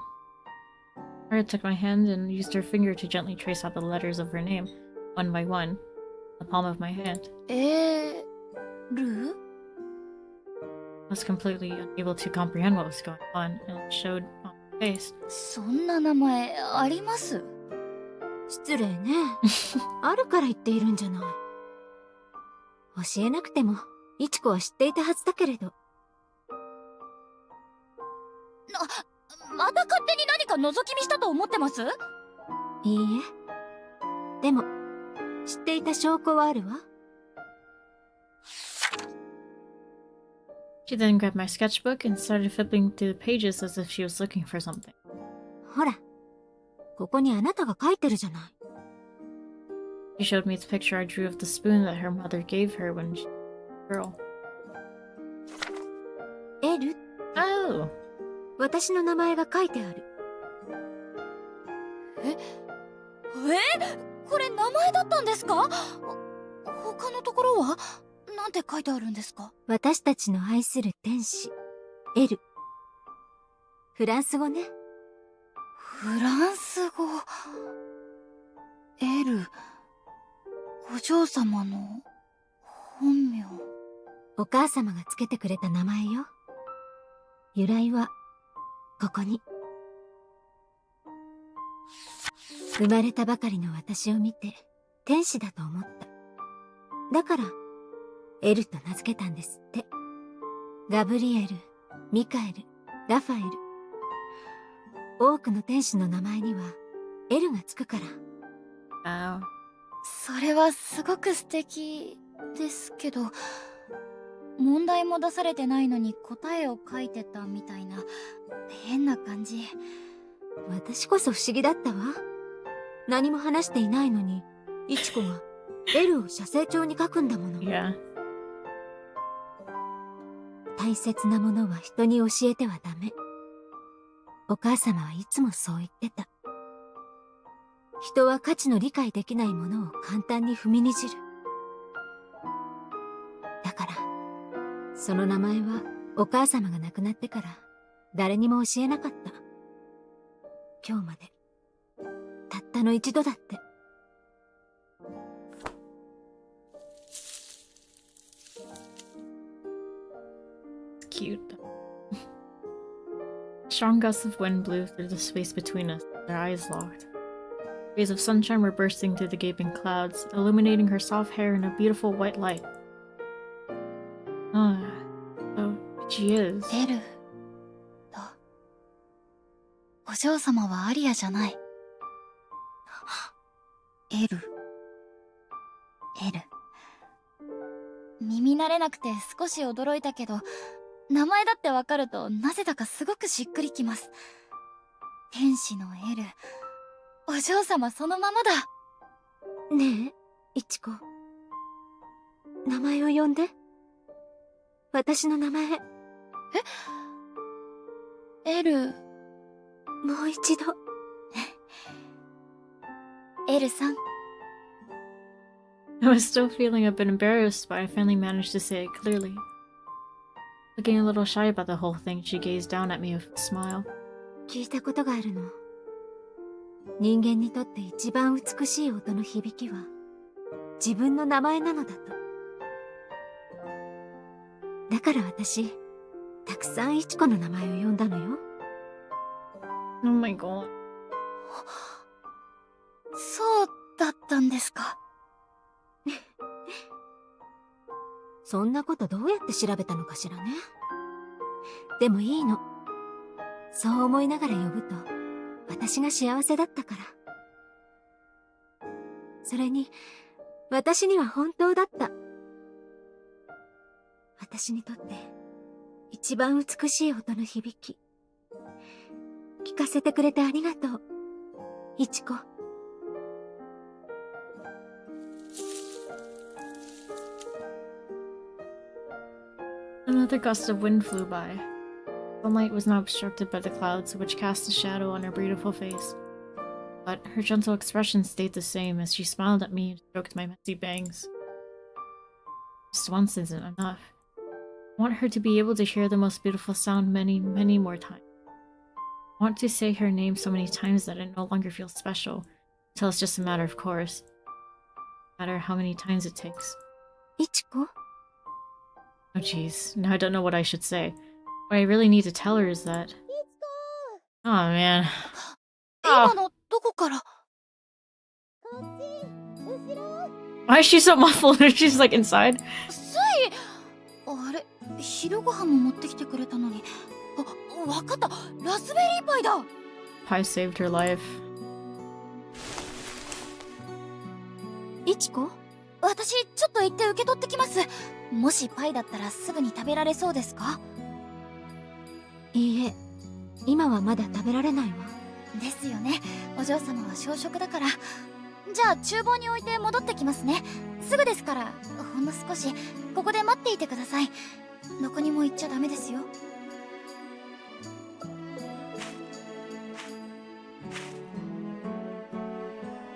Arya took my hand and used her finger to gently trace out the letters of her name, one by one, in the palm of my hand. ル？ I was completely unable to comprehend what was going on, and it showed on my face. そんな名前あります？失礼ね。あるから言っているんじゃない。教えなくてもイチコは知っていたはずだけれど。また勝手に何か覗き見したと思ってます？いいえ。でも知っていた証拠はあるわ。 She then grabbed my sketchbook and started flipping through the pages as if she was looking for something. ほら、ここにあなたが書いてるじゃない。 She showed me the picture I drew of the spoon that her mother gave her when she was a girl. エル？ Oh! 私の名前が書いてある。これ名前だったんですか？他のところはなんて書いてあるんですか？私たちの愛する天使、エル。フランス語ね。フランス語。エル。お嬢様の本名。お母様がつけてくれた名前よ。由来は、ここに。生まれたばかりの私を見て、天使だと思った。だから、エルと名付けたんですって。ガブリエル、ミカエル、ラファエル。多くの天使の名前には、エルがつくから。Wow. それはすごく素敵ですけど、問題も出されてないのに答えを書いてたみたいな変な感じ。私こそ不思議だったわ。何も話していないのに、イチコがエルを写生帳に書くんだもの。Yeah. 大切なものは人に教えてはダメ。お母様はいつもそう言ってた。人は価値の理解できないものを簡単に踏みにじる。だから、その名前はお母様が亡くなってから誰にも教えなかった。今日まで。たったの一度だって。Cute. Strong gusts of wind blew through the space between us, their eyes locked. Rays of sunshine were bursting through the gaping clouds, illuminating her soft hair in a beautiful white light. Ah, so she is. エルと、お嬢様はアリアじゃない。エル。耳慣れなくて少し驚いたけど、名前だってわかるとなぜだかすごくしっくりきます。天使のエル、お嬢様そのままだ。ねえ、イチコ。名前を呼んで。私の名前。エル。もう一度。エルさん。I was still feeling a bit embarrassed, but I finally managed to say it clearly. Looking a little shy about the whole thing, she gazed down at me with a smile. 聞いたことがあるの。人間にとって一番美しい音の響きは自分の名前なのだと。だから私、たくさんイチコの名前を呼んだのよ。Oh my god. そうだったんですか。そんなことどうやって調べたのかしらね。でもいいの。そう思いながら呼ぶと、私が幸せだったから。それに、私には本当だった。私にとって一番美しい音の響き。聞かせてくれてありがとう、イチコ。Another gust of wind flew by. Sunlight was now obstructed by the clouds, which cast a shadow on her beautiful face. But her gentle expression stayed the same as she smiled at me and stroked my messy bangs. Just once isn't enough. I want her to be able to hear the most beautiful sound many, many more times. I want to say her name so many times that it no longer feels special, until it's just a matter of course. No matter how many times it takes. イチコ？ Oh jeez, now I don't know what I should say. What I really need to tell her is that... Oh man. 今のどこから？ Why is she so muffled? She's like inside? スイ！あれ、昼ご飯も持ってきてくれたのに。あ、わかった。ラズベリーパイだ。Pie saved her life. イチコ？私、ちょっと行って受け取ってきます。もしパイだったらすぐに食べられそうですか？いいえ、今はまだ食べられないわ。ですよね。お嬢様は小食だから。じゃあ厨房に置いて戻ってきますね。すぐですから、ほんの少しここで待っていてください。どこにも行っちゃダメですよ。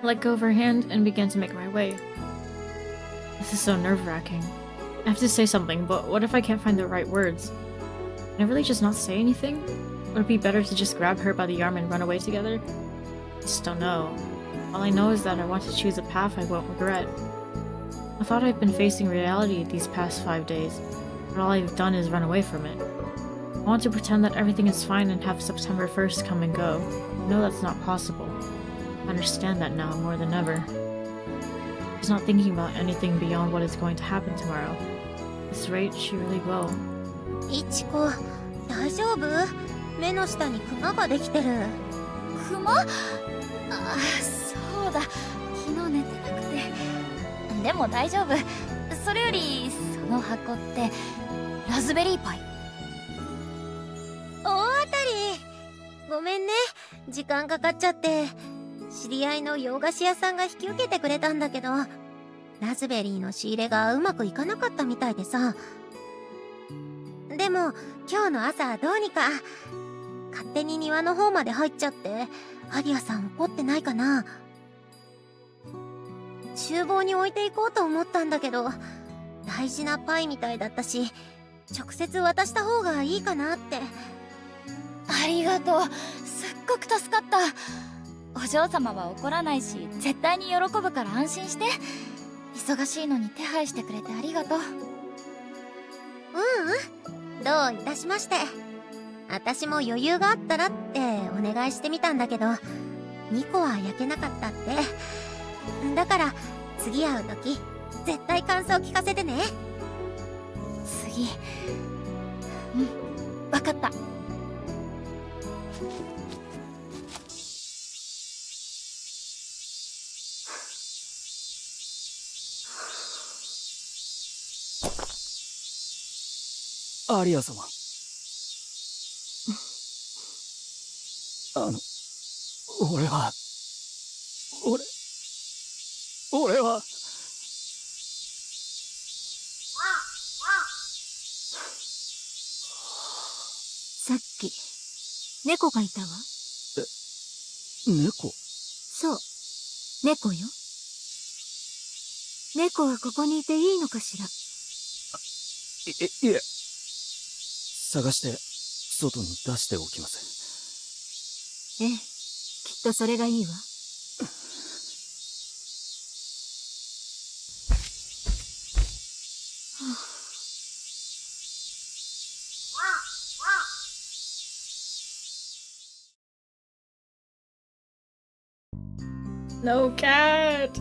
I let go of her hand and began to make my way. The This is so nerve-wracking. I have to say something, but what if I can't find the right words? Can I really just not say anything? Would it be better to just grab her by the arm and run away together? I just don't know. All I know is that I want to choose a path I won't regret. I thought I've been facing reality these past 5 days, but all I've done is run away from it. I want to pretend that everything is fine and have September 1st come and go. I know that's not possible. I understand that now more than ever. She's not thinking about anything beyond what is going to happen tomorrow. At this rate, she really will. いちこ、大丈夫？目の下にクマができてる。クマ？あ、そうだ。昨日寝てなくて。でも大丈夫。それより、その箱って、ラズベリーパイ。大当たり。ごめんね。時間かかっちゃって。知り合いの洋菓子屋さんが引き受けてくれたんだけど、ラズベリーの仕入れがうまくいかなかったみたいでさ。でも今日の朝どうにか勝手に庭の方まで入っちゃって、アリアさん怒ってないかな。厨房に置いていこうと思ったんだけど、大事なパイみたいだったし、直接渡した方がいいかなって。ありがとう。すっごく助かった。お嬢様は怒らないし、絶対に喜ぶから安心して。忙しいのに手配してくれてありがとう。どういたしまして。私も余裕があったらってお願いしてみたんだけど、2個は焼けなかったって。だから次会う時絶対感想聞かせてね。次、わかった。アリア様。俺は。さっき猫がいたわ。猫？そう、猫よ。猫はここにいていいのかしら。いえ、探して外に出しておきます。ええ、きっとそれがいいわ。No cat!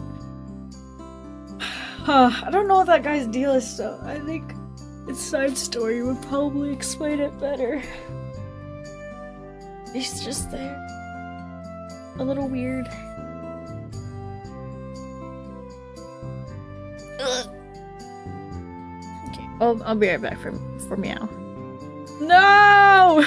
I don't know what that guy's deal is, so I think its side story would probably explain it better. He's just there. A little weird. Okay, I'll be right back for meow. No!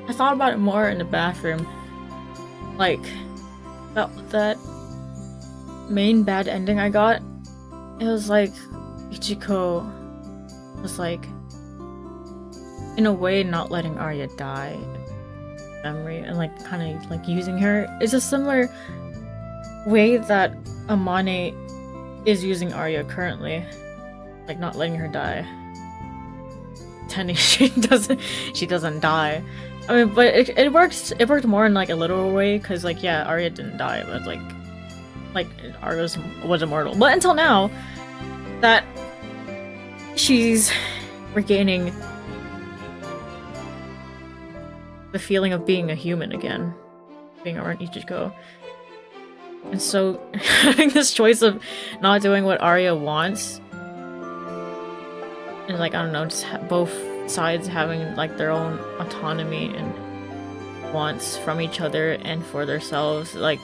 I thought about it more in the bathroom. Like, that main bad ending I got, it was like Ichiko was like, in a way, not letting Arya die in memory and like kind of like using her. It's a similar way that Amane is using Arya currently, like not letting her die. Pretending she doesn't die. I mean, but it worked more in like a literal way, because like, yeah, Arya didn't die, but like Arya was immortal. But until now, that she's regaining the feeling of being a human again, being around Ichiko. And so having this choice of not doing what Arya wants, and like, I don't know, just both sides having like their own autonomy and wants from each other and for themselves, like,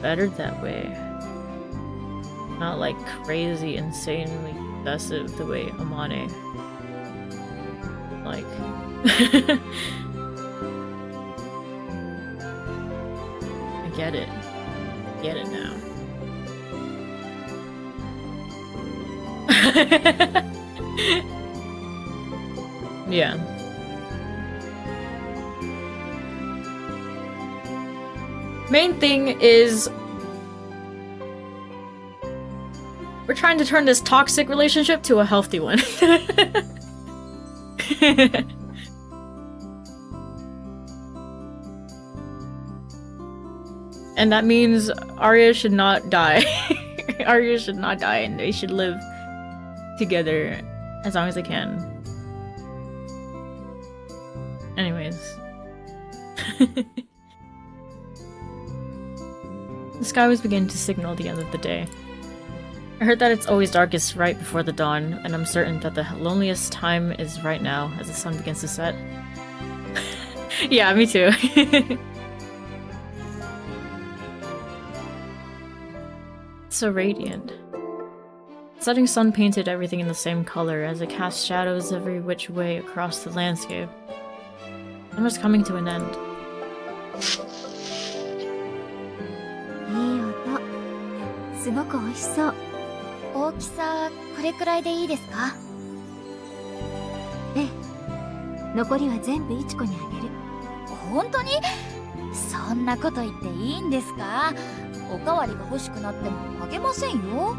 better that way. Not like crazy, insanely possessive the way Amane. Like, I get it. I get it now. Yeah. Main thing is we're trying to turn this toxic relationship to a healthy one. And that means Arya should not die. Arya should not die, and they should live together as long as they can. Anyways. The sky was beginning to signal the end of the day. I heard that it's always darkest right before the dawn, and I'm certain that the loneliest time is right now as the sun begins to set. Yeah, me too. So radiant. The setting sun painted everything in the same color as it cast shadows every which way across the landscape. Summer's coming to an end. いい音。すごく美味しそう。大きさこれくらいでいいですか？ええ。残りは全部イチコにあげる。本当に？そんなこと言っていいんですか？おかわりが欲しくなってもあげませんよ。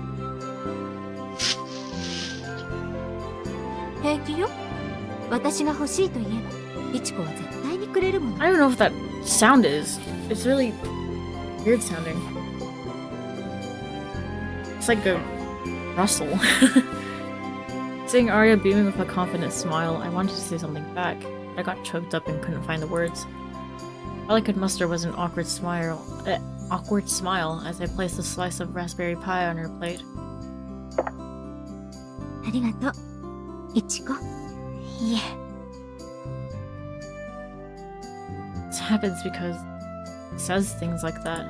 平気よ。私が欲しいと言えば、イチコは絶対にくれるもの。I don't know what that sound is. It's really weird sounding. It's like a rustle. Seeing Arya beaming with a confident smile, I wanted to say something back, but I got choked up and couldn't find the words. All I could muster was an awkward smile as I placed a slice of raspberry pie on her plate. ありがとう、イチコ。いえ。This happens because it says things like that.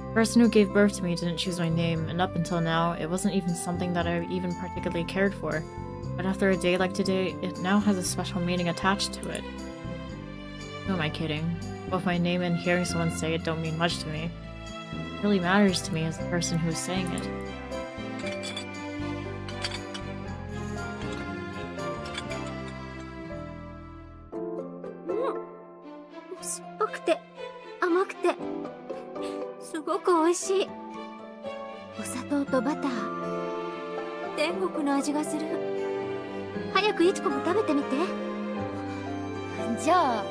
The person who gave birth to me didn't choose my name, and up until now, it wasn't even something that I even particularly cared for. But after a day like today, it now has a special meaning attached to it. Who am I kidding? Both my name and hearing someone say it don't mean much to me. What really matters to me is the person who is saying it. 酸っぱくて甘くてすごく美味しい。お砂糖とバター、天国の味がする。早くイチコも食べてみて。じゃあ。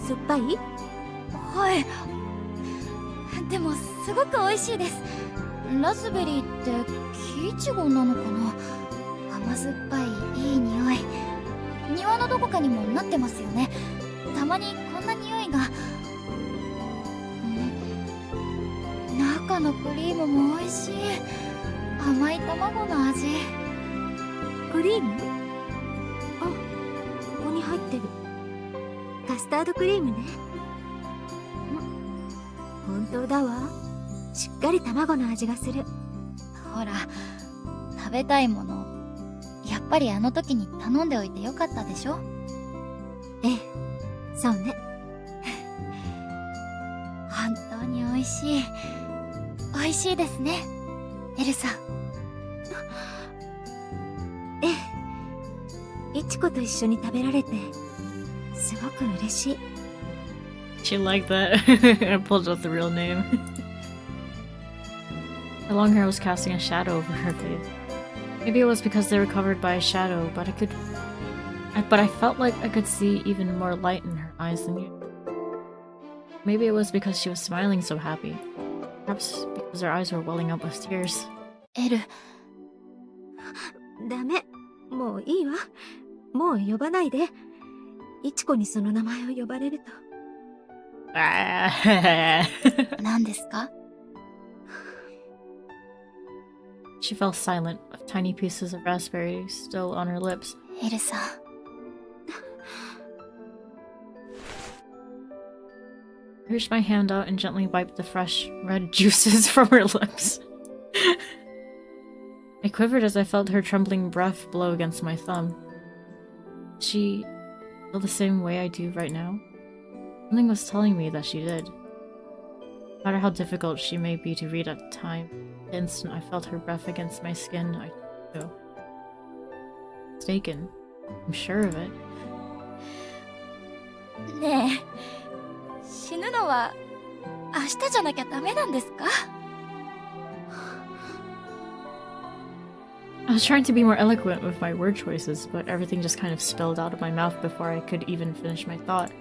酸っぱい？はい。でもすごく美味しいです。ラズベリーって木イチゴなのかな。甘酸っぱいいい匂い。庭のどこかにもなってますよね。たまにこんな匂いが。中のクリームも美味しい。甘い卵の味。クリーム？あ、ここに入ってる。カスタードクリームね。本当だわ。しっかり卵の味がする。ほら、食べたいもの、やっぱりあの時に頼んでおいてよかったでしょ？ええ、そうね。本当に美味しい。美味しいですね、エルさん。ええ、いちこと一緒に食べられて、すごく嬉しい。She liked that. I pulled out the real name. Her long hair was casting a shadow over her face. Maybe it was because they were covered by a shadow, but I felt like I could see even more light in her eyes than usual. Maybe it was because she was smiling so happy. Perhaps because her eyes were welling up with tears. エル、ダメ。もういいわ。もう呼ばないで。いちこにその名前を呼ばれると。何ですか？ She fell silent, with tiny pieces of raspberry still on her lips. エルさん。I reached my hand out and gently wiped the fresh, red juices from her lips. I quivered as I felt her trembling breath blow against my thumb. Did she feel the same way I do right now? Something was telling me that she did. No matter how difficult she may be to read at the time, the instant I felt her breath against my skin, I knew. Mistaken. I'm sure of it. ねえ、死ぬのは明日じゃなきゃダメなんですか？ I was trying to be more eloquent with my word choices, but everything just kind of spilled out of my mouth before I could even finish my thought.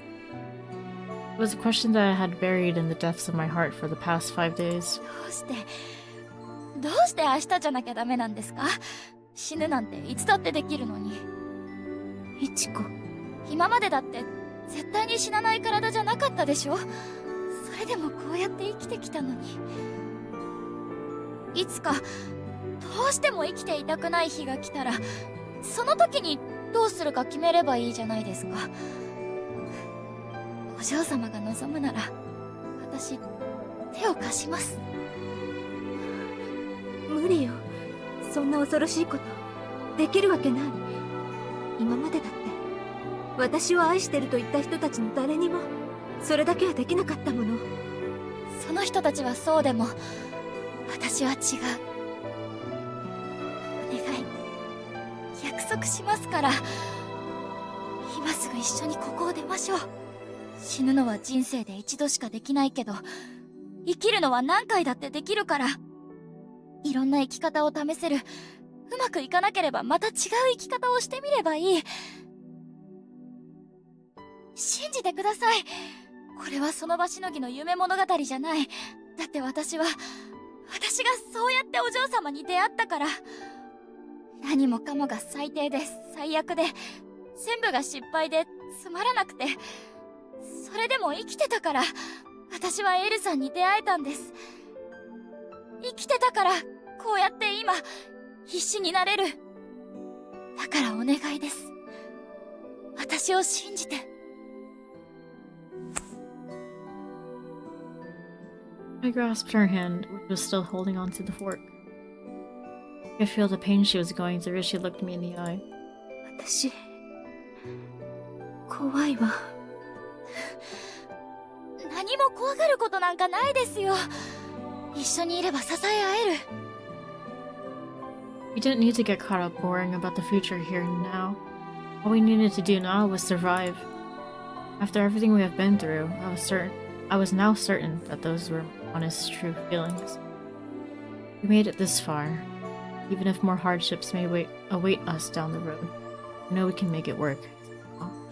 It was a question that I had buried in the depths of my heart for the past 5 days. どうして明日じゃなきゃダメなんですか？死ぬなんていつだってできるのに。いちこ。今までだって絶対に死なない体じゃなかったでしょ？それでもこうやって生きてきたのに。いつかどうしても生きていたくない日が来たら、その時にどうするか決めればいいじゃないですか。お嬢様が望むなら私手を貸します。無理よ。そんな恐ろしいことできるわけない。今までだって私を愛してると言った人たちの誰にもそれだけはできなかったもの。その人たちはそうでも私は違う。お願い、約束しますから。今すぐ一緒にここを出ましょう。死ぬのは人生で一度しかできないけど、生きるのは何回だってできるから。いろんな生き方を試せる。うまくいかなければまた違う生き方をしてみればいい。信じてください。これはその場しのぎの夢物語じゃない。だって私がそうやってお嬢様に出会ったから。何もかもが最低で最悪で、全部が失敗でつまらなくて、それでも生きてたから、私はエルさんに出会えたんです。生きてたから、こうやって今、必死になれる。だからお願いです。私を信じて。I grasped her hand, which was still holding onto the fork. I could feel the pain she was going through as she looked me in the eye. 私怖いわ。何も怖がることなんかないですよ。一緒にいれば支え合える。We didn't need to get caught up worrying about the future here and now. All we needed to do now was survive. After everything we have been through, I was now certain that those were honest, true feelings. We made it this far. Even if more hardships may await us down the road, I know we can make it work.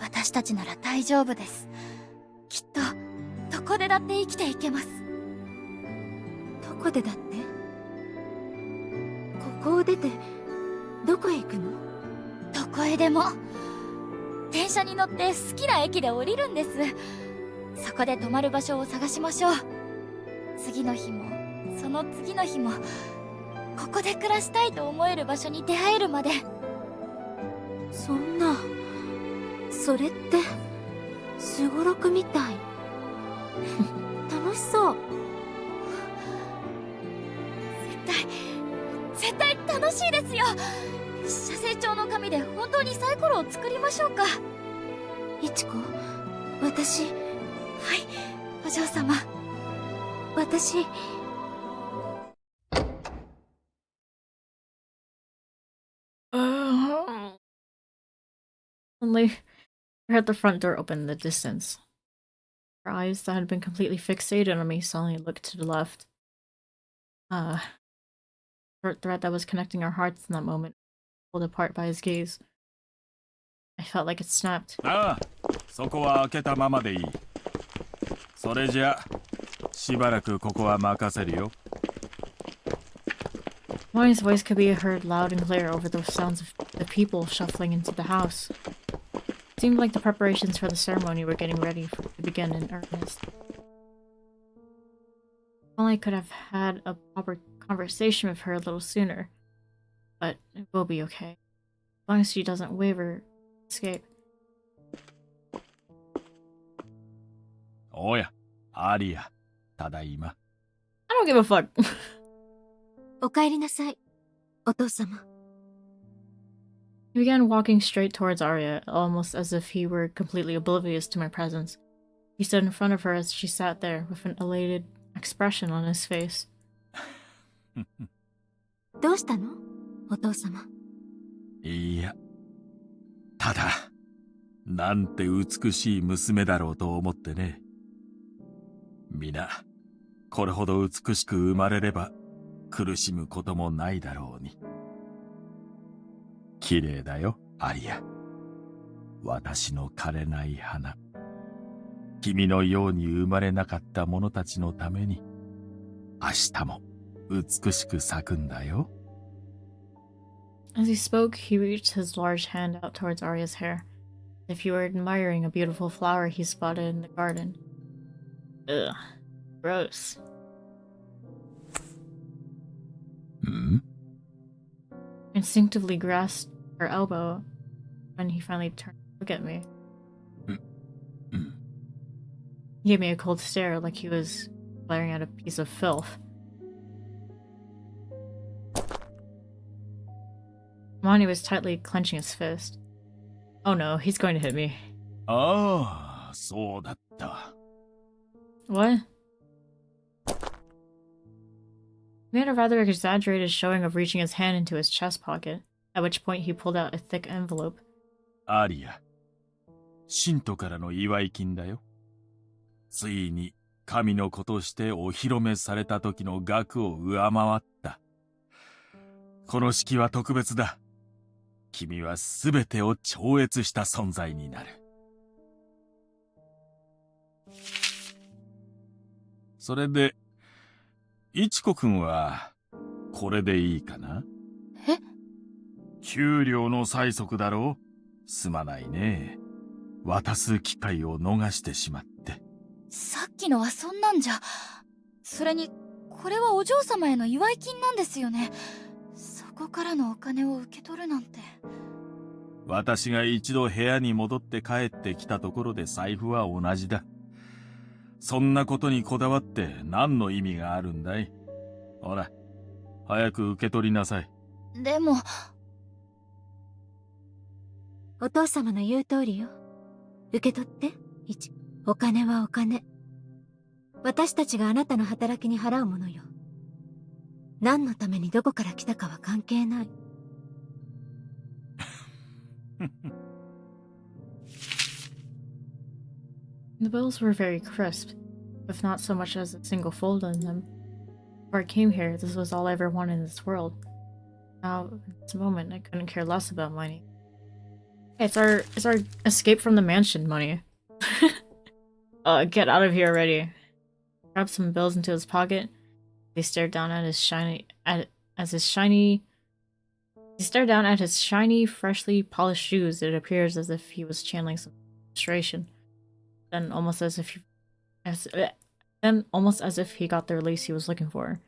私たちなら大丈夫です。きっとどこでだって生きていけます。どこでだって？ここを出てどこへ行くの？どこへでも。電車に乗って好きな駅で降りるんです。そこで泊まる場所を探しましょう。次の日もその次の日も、ここで暮らしたいと思える場所に出会えるまで。そんな、それってすごろくみたい。楽しそう。楽しいですよ。写生帳の紙で本当にサイコロを作りましょうか。いちこ、私、はい、お嬢様。私、Suddenly, I heard the front door open in the distance. Her eyes that had been completely fixated on me suddenly looked to the left. Short thread that was connecting our hearts in that moment, pulled apart by his gaze. I felt like it snapped. ああ、そこは開けたままでいい。それじゃ、しばらくここは任せるよ。Molly's voice could be heard loud and clear over the sounds of the people shuffling into the house. It seemed like the preparations for the ceremony were getting ready to begin in earnest. Only could have had a proper conversation with her a little sooner. But it will be okay. As long as she doesn't waver, escape. おや、アリア、ただいま。I don't give a fuck. お帰りなさい、お父様。He began walking straight towards Arya, almost as if he were completely oblivious to my presence. He stood in front of her as she sat there, with an elated expression on his face. どうしたの、お父様。いや、ただ、なんて美しい娘だろうと思ってね。皆、これほど美しく生まれれば、苦しむこともないだろうに。綺麗だよ、アリア。私の枯れない花。君のように生まれなかった者たちのために、明日も美しく咲くんだよ。As he spoke, he reached his large hand out towards Arya's hair, as if he were admiring a beautiful flower he spotted in the garden. Ugh. Gross. ん？ Instinctively grasped her elbow when he finally turned to look at me. He gave me a cold stare like he was glaring at a piece of filth. Monty was tightly clenching his fist. Oh no, he's going to hit me. ああ、そうだった。What? He made a rather exaggerated showing of reaching his hand into his chest pocket, at which point he pulled out a thick envelope. アリア、信徒からの祝い金だよ。ついに神の子としてお披露目された時の額を上回った。この式は特別だ。君はすべてを超越した存在になる。それで、いちこくんは、これでいいかな？え？給料の催促だろう？すまないね。渡す機会を逃してしまって。さっきのはそんなんじゃ。それに、これはお嬢様への祝い金なんですよね。そこからのお金を受け取るなんて。私が一度部屋に戻って帰ってきたところで財布は同じだ。そんなことにこだわって何の意味があるんだい？ほら、早く受け取りなさい。でも、お父様の言う通りよ。受け取って、お金はお金。私たちがあなたの働きに払うものよ。何のためにどこから来たかは関係ない。The bills were very crisp, with not so much as a single fold in them. Before I came here, this was all I ever wanted in this world. Now, at this moment, I couldn't care less about money. It's our escape from the mansion money. Get out of here already. Grabbed some bills into his pocket. He stared down at his shiny, freshly polished shoes. It appears as if he was channeling some frustration. Then, almost as if he got the release he was looking for,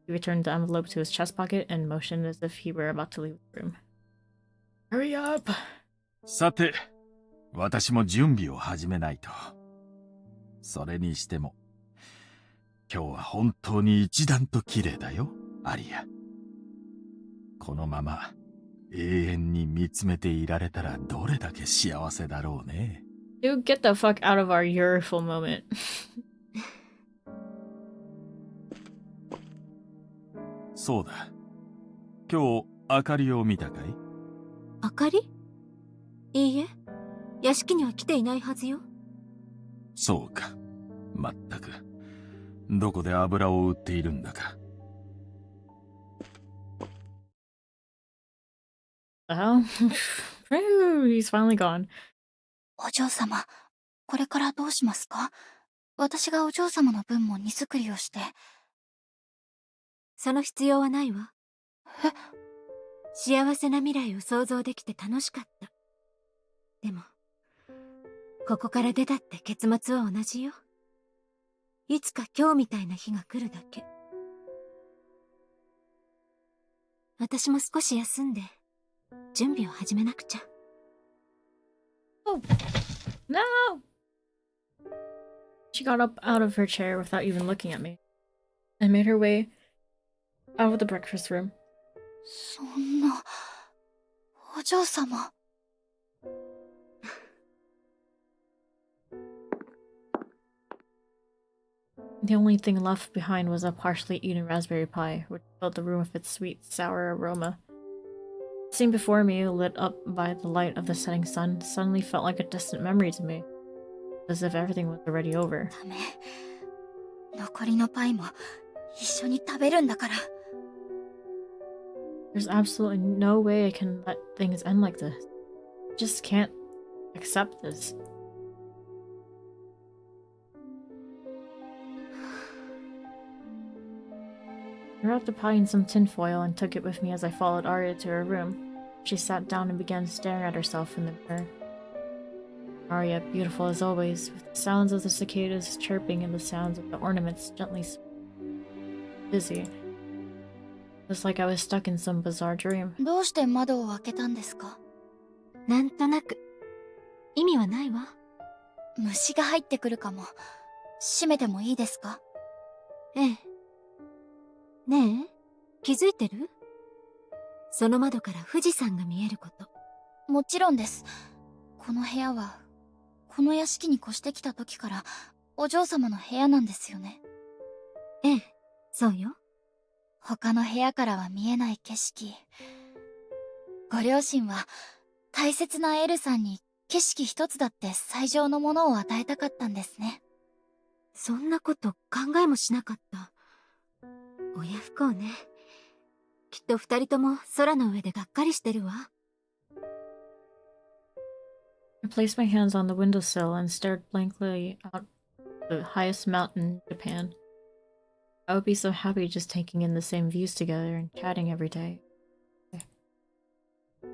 he returned the envelope to his chest pocket and motioned as if he were about to leave the room. Hurry up! さて、私も準備を始めないと。それにしても、今日は本当に一段と綺麗だよ、アリア。このまま永遠に見つめていられたらどれだけ幸せだろうね。Dude, get the fuck out of our Eureful moment. そうだ。今日、明かりを見たかい？あかり？いいえ、屋敷には来ていないはずよ。そうか。まったく。どこで油を売っているんだか。The hell? He's finally gone. お嬢様、これからどうしますか？私がお嬢様の分も荷造りをして。その必要はないわ。え？幸せな未来を想像できて楽しかった。でも、ここから出たって結末は同じよ。いつか今日みたいな日が来るだけ。私も少し休んで、準備を始めなくちゃ。Oh. No! She got up out of her chair without even looking at me and made her way out of the breakfast room. そんな、お嬢様。The only thing left behind was a partially eaten raspberry pie, which filled the room with its sweet, sour aroma. The scene before me, lit up by the light of the setting sun, suddenly felt like a distant memory to me, as if everything was already over. ダメ。残りのパイも一緒に食べるんだから。There's absolutely no way I can let things end like this. I just can't accept this. I wrapped the pie in some tinfoil and took it with me as I followed Aria to her room. She sat down and began staring at herself in the mirror. Aria, beautiful as always, with the sounds of the cicadas chirping and the sounds of the ornaments gently busy. Just like I was stuck in some bizarre dream. どうして窓を開けたんですか？なんとなく。意味はないわ。虫が入ってくるかも。閉めてもいいですか？ええ。ねえ、気づいてる？その窓から富士山が見えること。もちろんです。この部屋は、この屋敷に越してきた時から、お嬢様の部屋なんですよね。ええ、そうよ。他の部屋からは見えない景色。ご両親は、大切なエルさんに景色一つだって最上のものを与えたかったんですね。そんなこと考えもしなかった。親不孝ね。きっと二人とも空の上でがっかりしてるわ。I placed my hands on the windowsill and stared blankly out the highest mountain in Japan. I would be so happy just taking in the same views together and chatting every day.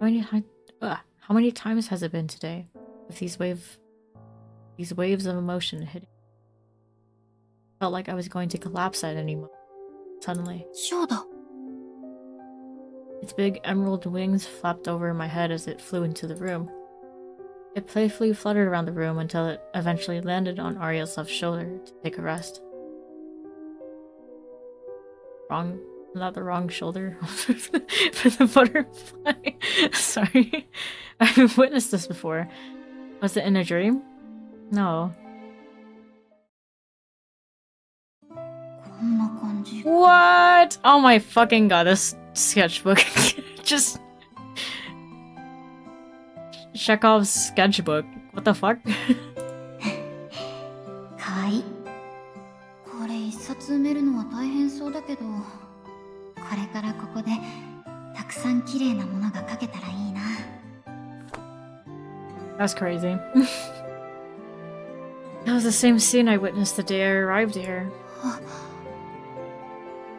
How many times has it been today? With these waves of emotion hitting. Felt like I was going to collapse at any moment. Suddenly, そうだ。 its big emerald wings flapped over my head as it flew into the room. It playfully fluttered around the room until it eventually landed on Aria's left shoulder to take a rest. Not the wrong shoulder for the butterfly. Sorry. I've witnessed this before. Was it in a dream? No. こんな感じ。 What? Oh my fucking god, this sketchbook. Just... Chekhov's sketchbook. What the fuck? かわいい。これ一冊埋めるのは大変そうだけど、これからここでたくさん綺麗なものが描けたらいいな。That's crazy. That was the same scene I witnessed the day I arrived here.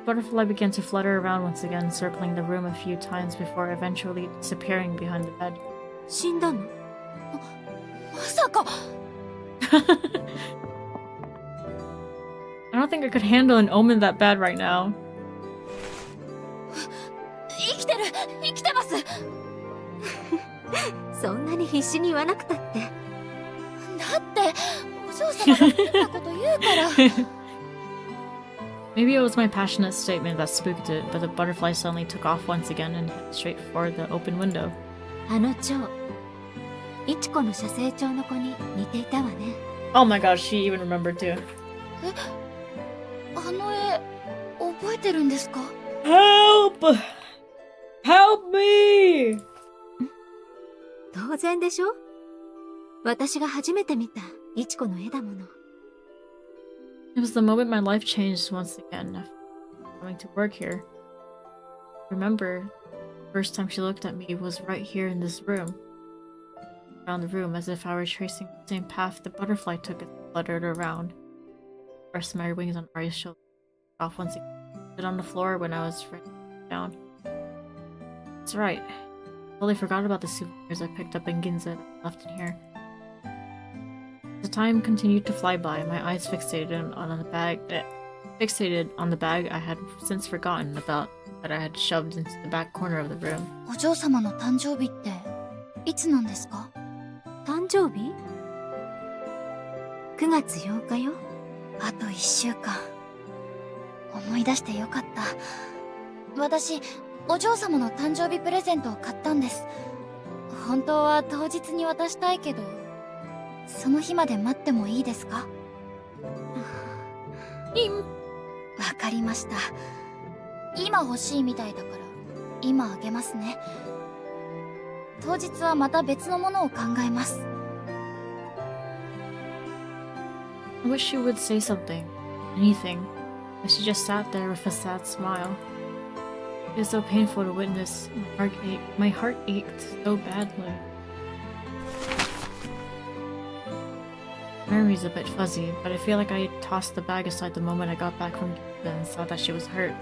Butterfly began to flutter around once again, circling the room a few times before eventually disappearing behind the bed. 死んだの？まさか。I don't think I could handle an omen that bad right now. 生きてる、生きてます。そんなに必死に言わなくたって。だってお嬢様が変なこと言うから。Maybe it was my passionate statement that spooked it, but the butterfly suddenly took off once again and headed straight for the open window. あの蝶、イチコの写生帳の子に似ていたわね。Oh my gosh, she even remembered too. あの絵覚えてるんですか？ Help! Help me! 当然でしょ？私が初めて見たイチコの絵だもの。It was the moment my life changed once again after coming to work here. Remember, the first time she looked at me was right here in this room. Around the room as if I were tracing the same path the butterfly took as it fluttered around. Pressed my wings on Aria's shoulder, off once again, stood on the floor when I was down. That's right. I totally forgot about the souvenirs I picked up in Ginza that left in here. As the time continued to fly by, my eyes fixated on the bag I had since forgotten about that I had shoved into the back corner of the room. お嬢様の誕生日っていつなんですか？誕生日？ 9月8日よ。あと1週間。思い出してよかった。私、お嬢様の誕生日プレゼントを買ったんです。本当は当日に渡したいけど、その日まで待ってもいいですか？わかりました。今欲しいみたいだから、今あげますね。当日はまた別のものを考えます。I wish she would say something, anything, but she just sat there with a sad smile. It was so painful to witness. My heart ached so badly. Memory's a bit fuzzy, but I feel like I tossed the bag aside the moment I got back from Cuba and saw that she was hurt.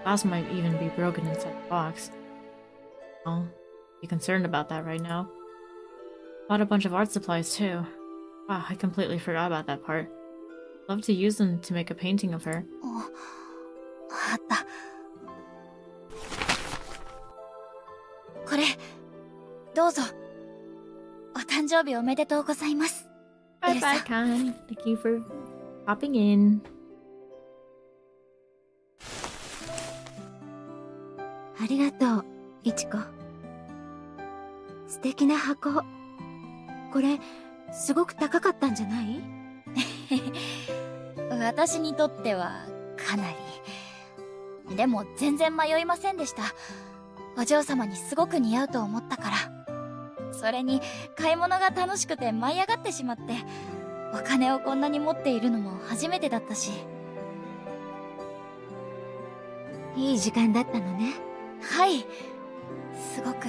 Glass might even be broken inside the box. I'll be concerned about that right now. Bought a bunch of art supplies too. Wow, I completely forgot about that part. Love to use them to make a painting of her. あった。これ、どうぞ。お誕生日おめでとうございます。エルサ。Bye, Kai. Thank you for popping in. ありがとう、イチコ。素敵な箱。これ、すごく高かったんじゃない？私にとってはかなり。でも全然迷いませんでした。お嬢様にすごく似合うと思ったから。それに買い物が楽しくて舞い上がってしまって、お金をこんなに持っているのも初めてだったし。いい時間だったのね。はい、すごく。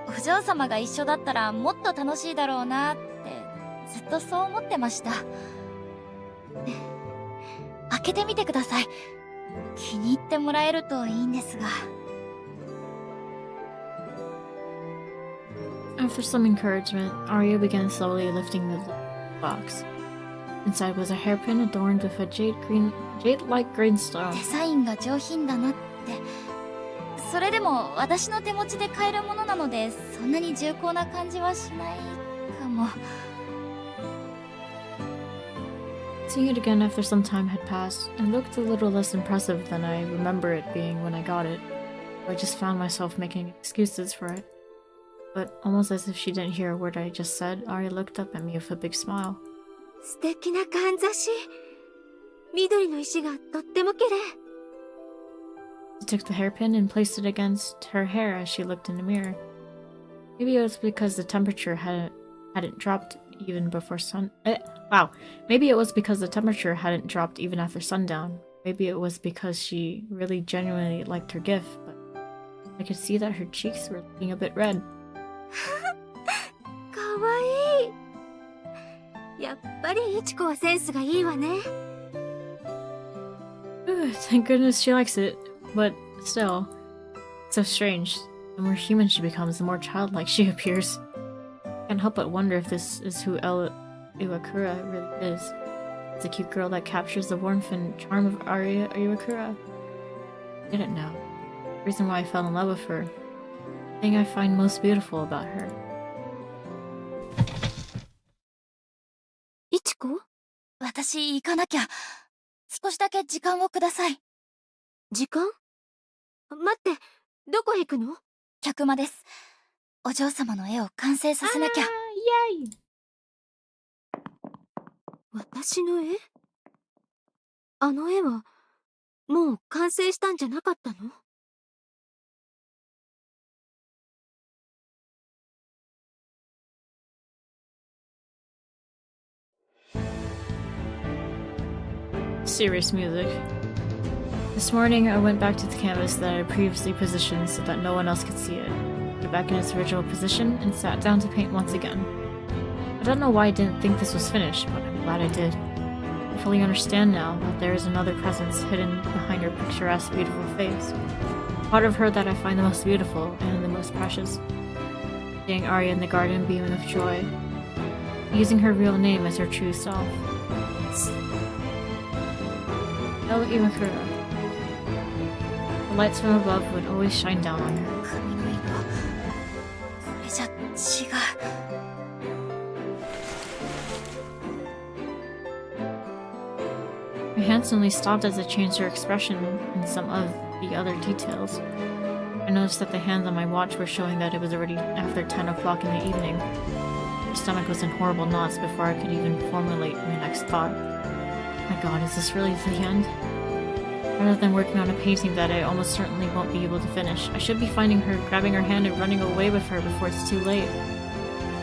お嬢様が一緒だったらもっと楽しいだろうなってずっとそう思ってました。開けてみてください。気に入ってもらえるといいんですが。After some encouragement, Arya began slowly lifting the box. Inside was a hairpin adorned with a jade-like green stone. デザインが上品だなって。それでも私の手持ちで買えるものなのでそんなに重厚な感じはしないかも。Seeing it again after some time had passed, it looked a little less impressive than I remember it being when I got it. I just found myself making excuses for it. But almost as if she didn't hear a word I just said, Arya looked up at me with a big smile. 素敵なかんざし。緑の石がとっても綺麗。She took the hairpin and placed it against her hair as she looked in the mirror. Maybe it was because the temperature hadn't dropped even before Maybe it was because the temperature hadn't dropped even after sundown. Maybe it was because she really genuinely liked her gift, but I could see that her cheeks were looking a bit red. かわいい。やっぱりイチコはセンスがいいわね。Thank goodness she likes it. But still, it's so strange. The more human she becomes, the more childlike she appears. I can't help but wonder if this is who Iwakura really is. It's a cute girl that captures the warmth and charm of Aria Iwakura. I get it now. The reason why I fell in love with her. The thing I find most beautiful about her. イチコ？私行かなきゃ。少しだけ時間をください。時間？待って、どこへ行くの？客間です。お嬢様の絵を完成させなきゃ。イエイ。私の絵？あの絵は、もう完成したんじゃなかったの？Serious music. This morning, I went back to the canvas that I had previously positioned so that no one else could see it. Put it back in its original position and sat down to paint once again. I don't know why I didn't think this was finished, but I'm glad I did. I fully understand now that there is another presence hidden behind her picturesque, beautiful face. Part of her that I find the most beautiful and the most precious. Seeing Aria in the garden beaming with joy. Using her real name as her true self. Iwakura. The lights from above would always shine down on her. 髪の色、これじゃ違う。My hand suddenly stopped as I changed her expression and some of the other details. I noticed that the hands on my watch were showing that it was already after 10 o'clock in the evening. My stomach was in horrible knots before I could even formulate my next thought. My god, is this really the end? Rather than working on a painting that I almost certainly won't be able to finish, I should be finding her, grabbing her hand and running away with her before it's too late.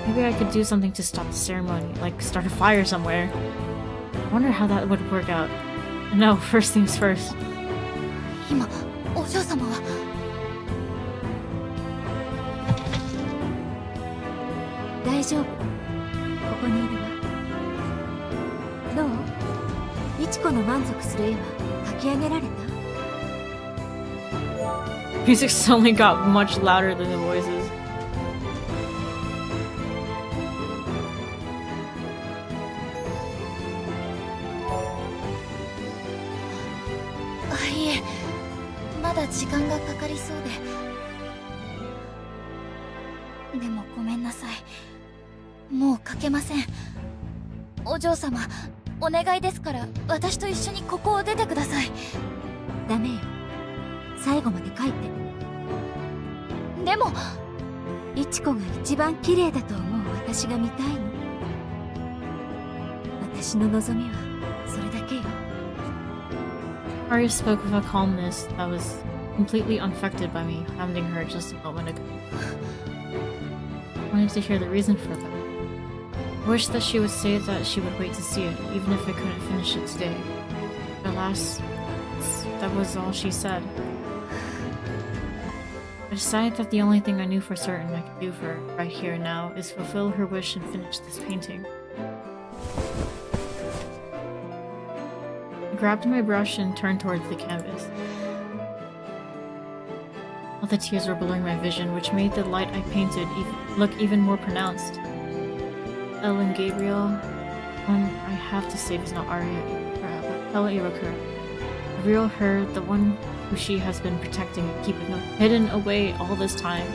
Maybe I could do something to stop the ceremony, like start a fire somewhere. I wonder how that would work out. No, first things first. 今、お嬢様は。大丈夫。ここにいるわ。どう？いちこの満足する絵は描き上げられた？ Music suddenly got much louder than the voices. いえ、まだ時間がかかりそうで。でもごめんなさい。もう描けません。お嬢様、お願いですから私と一緒にここを出てください。ダメよ。最後まで描いて。でも、いちこが一番綺麗だと思う私が見たいの。私の望みはそれだけよ。Aria spoke with a calmness that was completely unaffected by me hounding her just a moment ago. I wanted to hear the reason for that. I wished that she would say that she would wait to see it, even if I couldn't finish it today. But alas, that was all she said. I decided that the only thing I knew for certain I could do for her right here and now is fulfill her wish and finish this painting. I grabbed my brush and turned towards the canvas. All the tears were blurring my vision, which made the light I painted look even more pronounced. Elle and Gabriel, I have to say is not Aria, but Ella Iwakura. The real her, the one who she has been protecting and keeping hidden away all this time.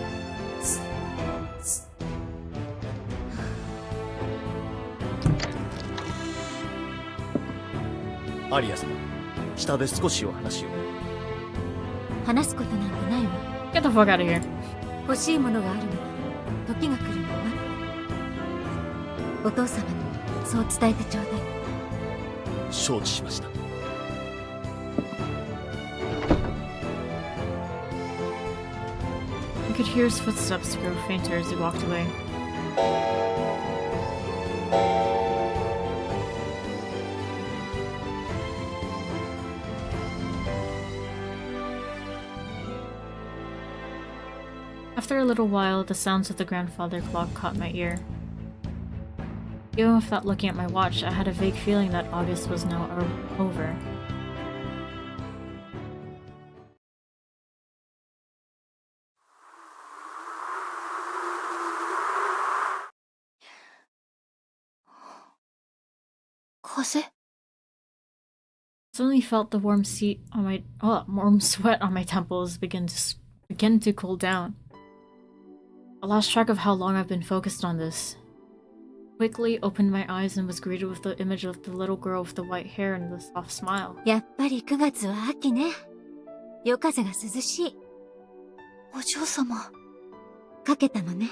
アリア様、下で少しお話を。話すことなんてないわ。 Get the fuck out of here. 欲しいものがあるのなら時が来るのを待って。お父様にもそう伝えてちょうだい。承知しました。I could hear his footsteps grow fainter as he walked away. After a little while, the sounds of the grandfather clock caught my ear. Even without looking at my watch, I had a vague feeling that August was now over. I Suddenly felt the warm sweat on my temples begin to cool down. I lost track of how long I've been focused on this. Quickly opened my eyes and was greeted with the image of the little girl with the white hair and the soft smile. やっぱり9月は秋ね。夜風が涼しい。お嬢様。かけたのね。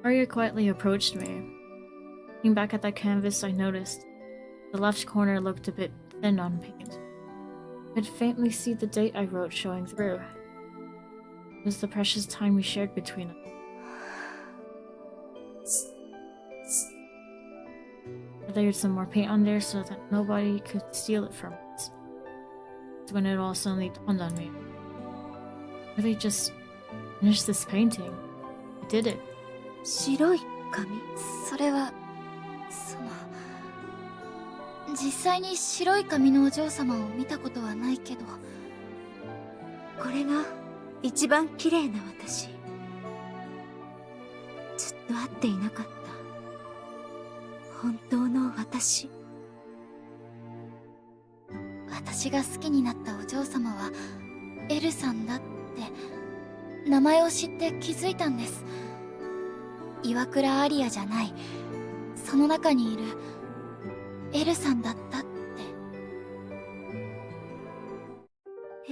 Aria quietly approached me. Looking back at that canvas, I noticed the left corner looked a bit thin on paint. I could faintly see the date I wrote showing through. It was the precious time we shared between us. I layered some more paint on there so that nobody could steal it from us. That's when it all suddenly dawned on me. I really just finished this painting. I did it. 白い紙。それは、実際に白い髪のお嬢様を見たことはないけど。これが一番綺麗な私。ずっと会っていなかった。本当の私。私が好きになったお嬢様はエルさんだって名前を知って気づいたんです。岩倉アリアじゃない、その中にいるエルさんだったって。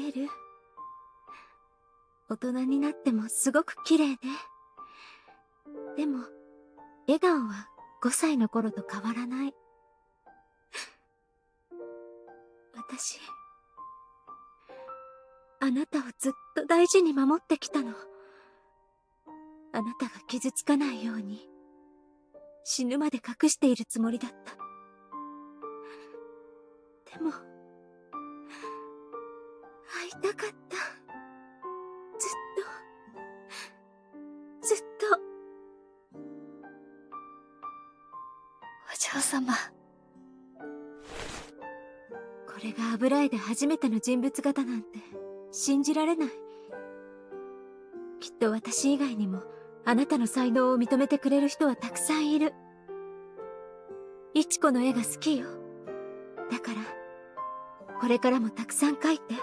エル、大人になってもすごく綺麗ね。でも笑顔は5歳の頃と変わらない。私、あなたをずっと大事に守ってきたの。あなたが傷つかないように死ぬまで隠しているつもりだった。でも会いたかった。ずっとお嬢様。これが油絵で初めての人物画だなんて信じられない。きっと私以外にもあなたの才能を認めてくれる人はたくさんいる。いちこの絵が好きよ。だからこれからもたくさん描いて。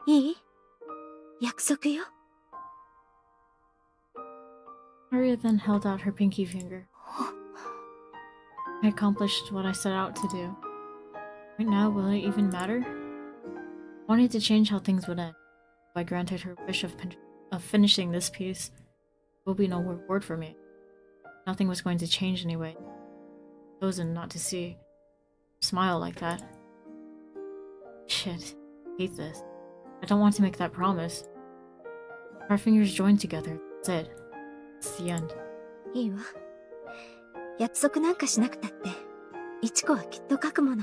いい？約束よ。Aria then held out her pinky finger. I accomplished what I set out to do. Right now, will it even matter? I wanted to change how things would end. If I granted her wish of finishing this piece, there will be no reward for me. Nothing was going to change anyway. Chosen not to see. Smile like that. Shit. I hate this. I don't want to make that promise. Our fingers joined together. That's it. It's the end. いいわ。約束なんかしなくたって、いちこはきっと書くもの。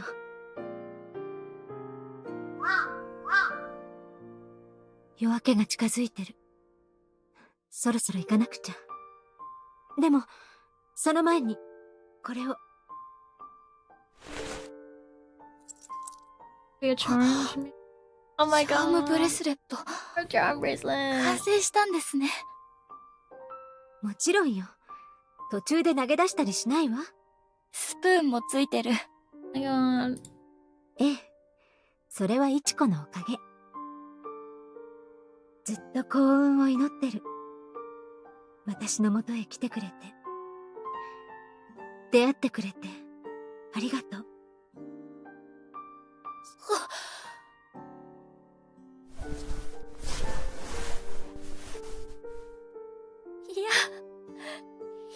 夜明けが近づいてる。そろそろ行かなくちゃ。でも、その前に、これを。Be a charm me? Oh my チャーム god. ブレスレット。A charm bracelet. 完成したんですね。もちろんよ。途中で投げ出したりしないわ。スプーンもついてる。Oh my god. ええ。それはいちこのおかげ。ずっと幸運を祈ってる。私のもとへ来てくれて。出会ってくれて、ありがとう。いや、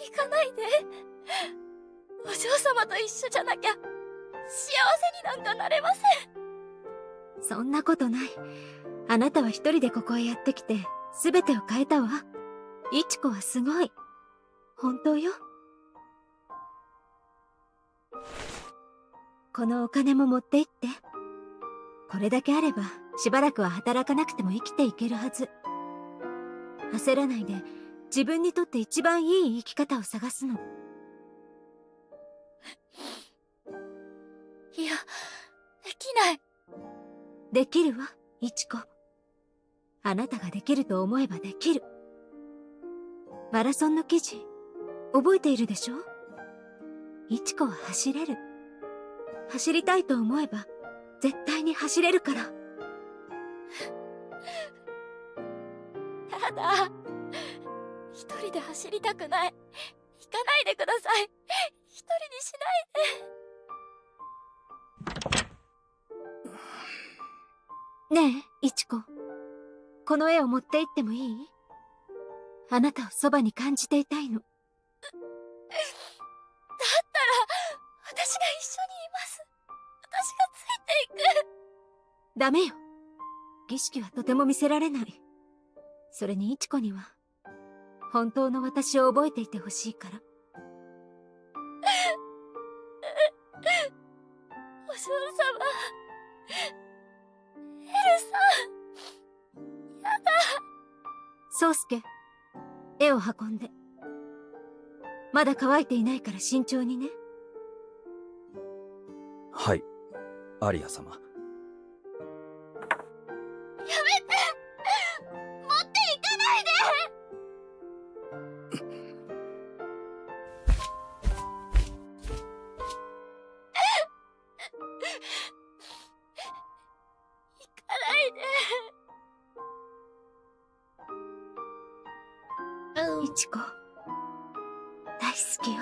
行かないで。お嬢様と一緒じゃなきゃ幸せになんかなれません。そんなことない。あなたは一人でここへやってきて、すべてを変えたわ。いちこはすごい。本当よ。このお金も持って行って。これだけあれば、しばらくは働かなくても生きていけるはず。焦らないで、自分にとって一番いい生き方を探すの。いや、できない。できるわ、いちこ。あなたができると思えばできる。マラソンの記事、覚えているでしょ？いちこは走れる。走りたいと思えば、絶対に走れるから。やだ。一人で走りたくない。行かないでください。一人にしないで。ねえ、いちこ。この絵を持って行ってもいい？あなたをそばに感じていたいの。だったら、私が一緒にいます。私がついていく。ダメよ。儀式はとても見せられない。それにいちこには、本当の私を覚えていてほしいから。お嬢様。エルさん。やだ。宗介、絵を運んで。まだ乾いていないから慎重にね。はい、アリア様。やめて。持っていかないで。行かないで。いちこ、大好きよ。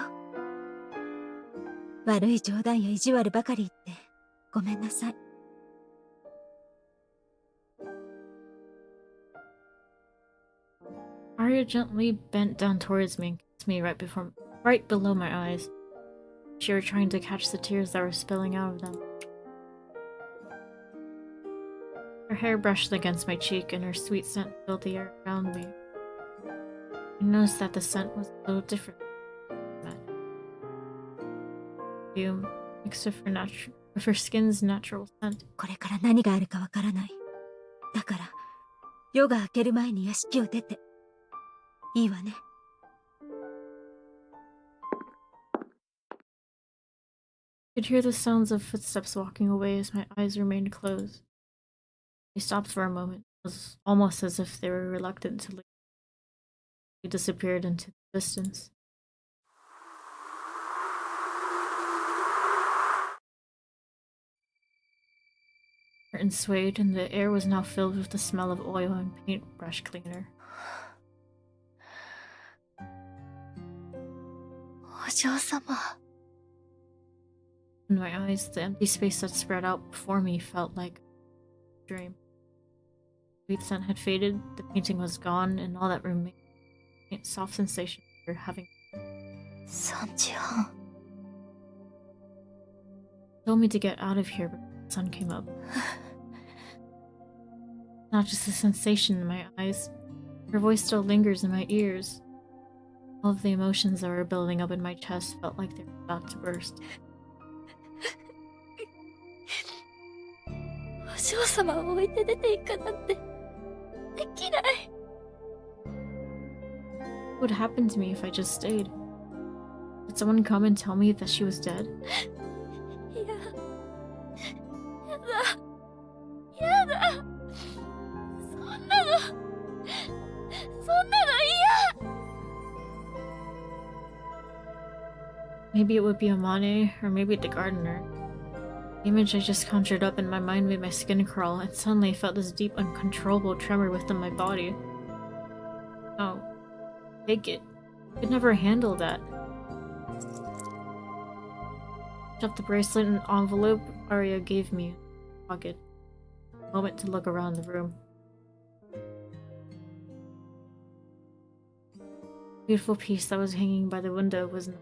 悪い冗談や意地悪ばかり言ってごめんなさい。Arya gently bent down towards me and kissed me right below my eyes. She were trying to catch the tears that were spilling out of them. Her hair brushed against my cheek and her sweet scent filled the air around me. I noticed that the scent was a little different from that. Perfume mixed with her skin's natural scent. これから何があるかわからない。だから、夜が明ける前に屋敷を出て。いいわね。I could hear the sounds of footsteps walking away as my eyes remained closed. They stopped for a moment. It was almost as if they were reluctant to leave. They disappeared into the distance. The curtain swayed, and the air was now filled with the smell of oil and paintbrush cleaner. お嬢様。In my eyes, the empty space that spread out before me felt like a dream. The sweet scent had faded, the painting was gone, and all that remained was a soft sensation of having. 3時半。Told me to get out of here, but the sun came up. Not just a sensation in my eyes. Her voice still lingers in my ears. All of the emotions that were building up in my chest felt like they were about to burst. お嬢様を置いて出ていくなんてできない。 What would happen to me if I just stayed? Did someone come and tell me that she was dead? いや、やだ。そんなの嫌。 Maybe it would be Amane, or maybe the gardener. The image I just conjured up in my mind made my skin crawl, and suddenly I felt this deep, uncontrollable tremor within my body. Oh, take it. I could never handle that. I shoved the bracelet in an envelope Arya gave me in my pocket. A moment to look around the room. The beautiful piece that was hanging by the window was not.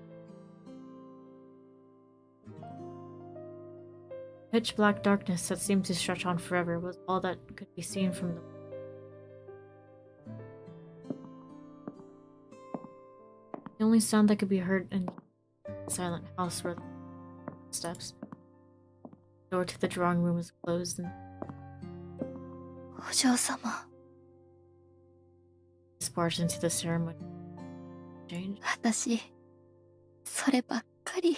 Pitch black darkness that seemed to stretch on forever was all that could be seen from the. The only sound that could be heard in the silent house were the steps. The door to the drawing room was closed and お嬢様。 barged into the ceremony. Change. 私、そればっかり。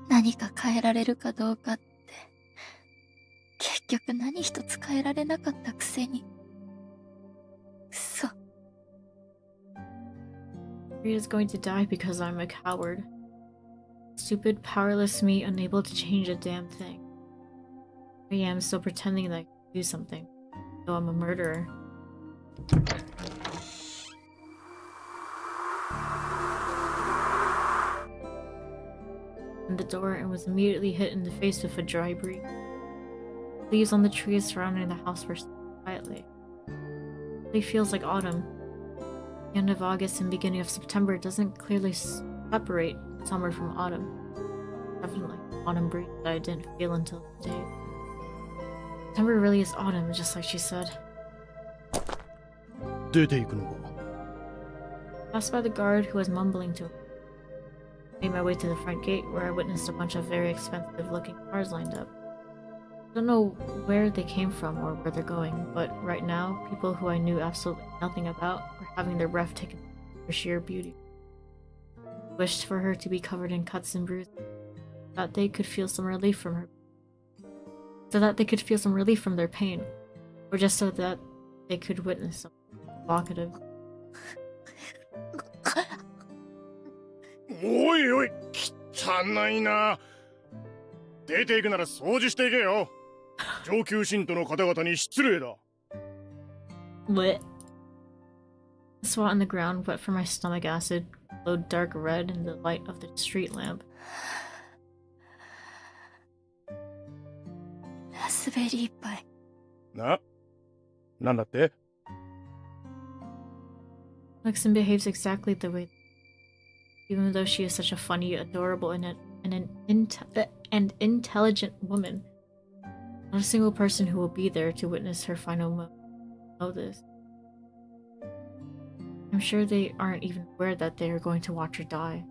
何か変えられるかどうかって、結局何一つ変えられなかったくせに。くそ。Rita's going to die because I'm a coward. Stupid, powerless me, unable to change a damn thing. I am still pretending that I do something. Though I'm a murderer. The door and was immediately hit in the face with a dry breeze. Leaves on the trees surrounding the house were quietly. It feels like autumn. The end of August and beginning of September doesn't clearly separate summer from autumn. Definitely autumn breeze that I didn't feel until today. September really is autumn, just like she said. 出ていくのか。 Passed by the guard who was mumbling to him. Made my way to the front gate where I witnessed a bunch of very expensive looking cars lined up. I don't know where they came from or where they're going, but right now, people who I knew absolutely nothing about were having their breath taken for sheer beauty. I wished for her to be covered in cuts and bruises, so that they could feel some relief from their pain, or just so that they could witness something evocative. おいおい、汚いな。出ていくなら掃除していけよ。上級信徒の方々に失礼だ。Lit. The spot on the ground, wet from my stomach acid, glowed dark red in the light of the street lamp. ラズベリーパイ。なんだって？ Lexin behaves exactly the way, even though she is such a funny, adorable, and intelligent woman. Not a single person who will be there to witness her final moment know this. I'm sure they aren't even aware that they are going to watch her die.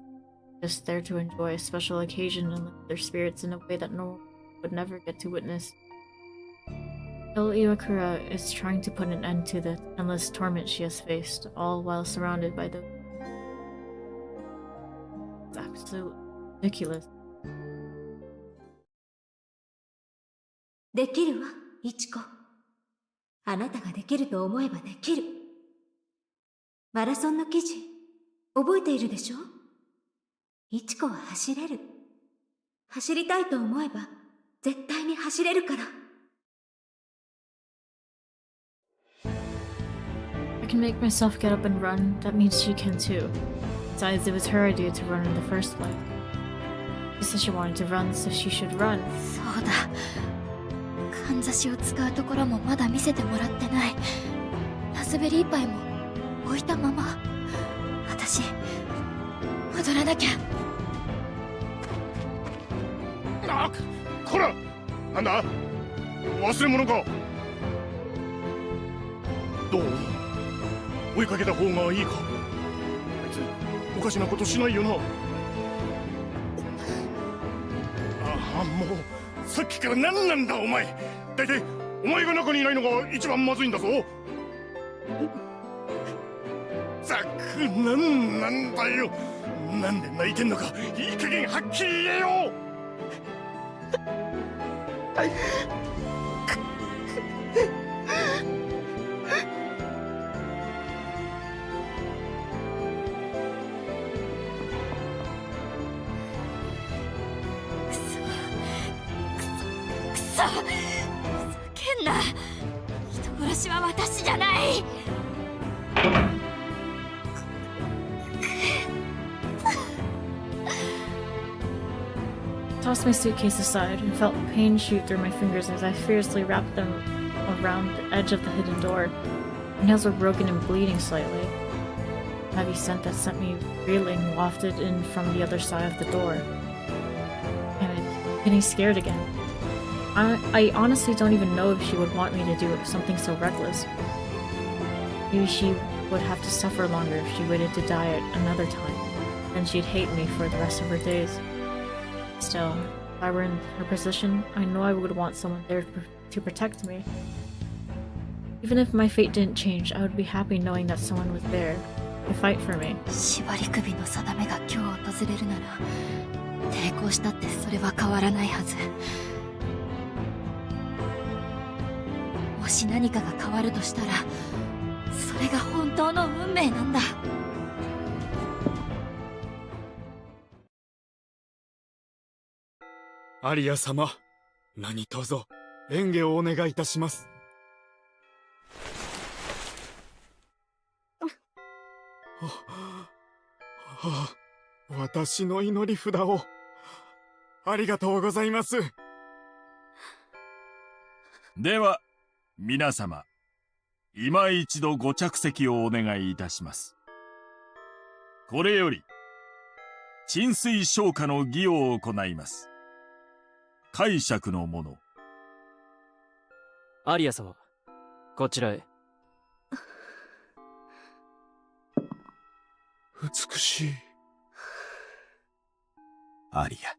Just there to enjoy a special occasion and lift their spirits in a way that no one would never get to witness. Iwakura is trying to put an end to the endless torment she has faced, all while surrounded by the... It's absolutely ridiculous. できるわ、イチコ。あなたができると思えばできる。マラソンの記事、覚えているでしょ？イチコは走れる。走りたいと思えば、絶対に走れるから。I can make myself get up and run, that means she can too. Besides, it was her idea to run in the first place. She said she wanted to run, so she should run. そうだ。かんざしを使うところもまだ見せてもらってない。ラズベリーパイも置いたまま。私、戻らなきゃ。あ、こら！なんだ？忘れ物か？どう？追いかけた方がいいか？あいつおかしなことしないよな。ああ、もうさっきから何なんだお前。だいたいお前が中にいないのが一番まずいんだぞ。ザク、なんだよ。なんで泣いてんのかいい加減はっきり言えよ。ふざけんな。人殺しは私じゃない。I tossed my suitcase aside and felt pain shoot through my fingers as I fiercely wrapped them around the edge of the hidden door. My nails were broken and bleeding slightly. A heavy scent that sent me reeling wafted in from the other side of the door. Damn it, getting scared again. I honestly don't even know if she would want me to do something so reckless. Maybe she would have to suffer longer if she waited to die at another time. Then she'd hate me for the rest of her days. Still, if I were in her position, I know I would want someone there to protect me. Even if my fate didn't change, I would be happy knowing that someone was there to fight for me. 縛り首の定めが今日訪れるなら、抵抗したってそれは変わらないはず。もし何かが変わるとしたら、それが本当の運命なんだ。アリア様、何卒、援護をお願いいたします。はあ、私の祈り札を。ありがとうございます。では、皆様、今一度ご着席をお願いいたします。これより、沈水昇華の儀を行います。解釈の者。アリア様、こちらへ。美しい。アリア、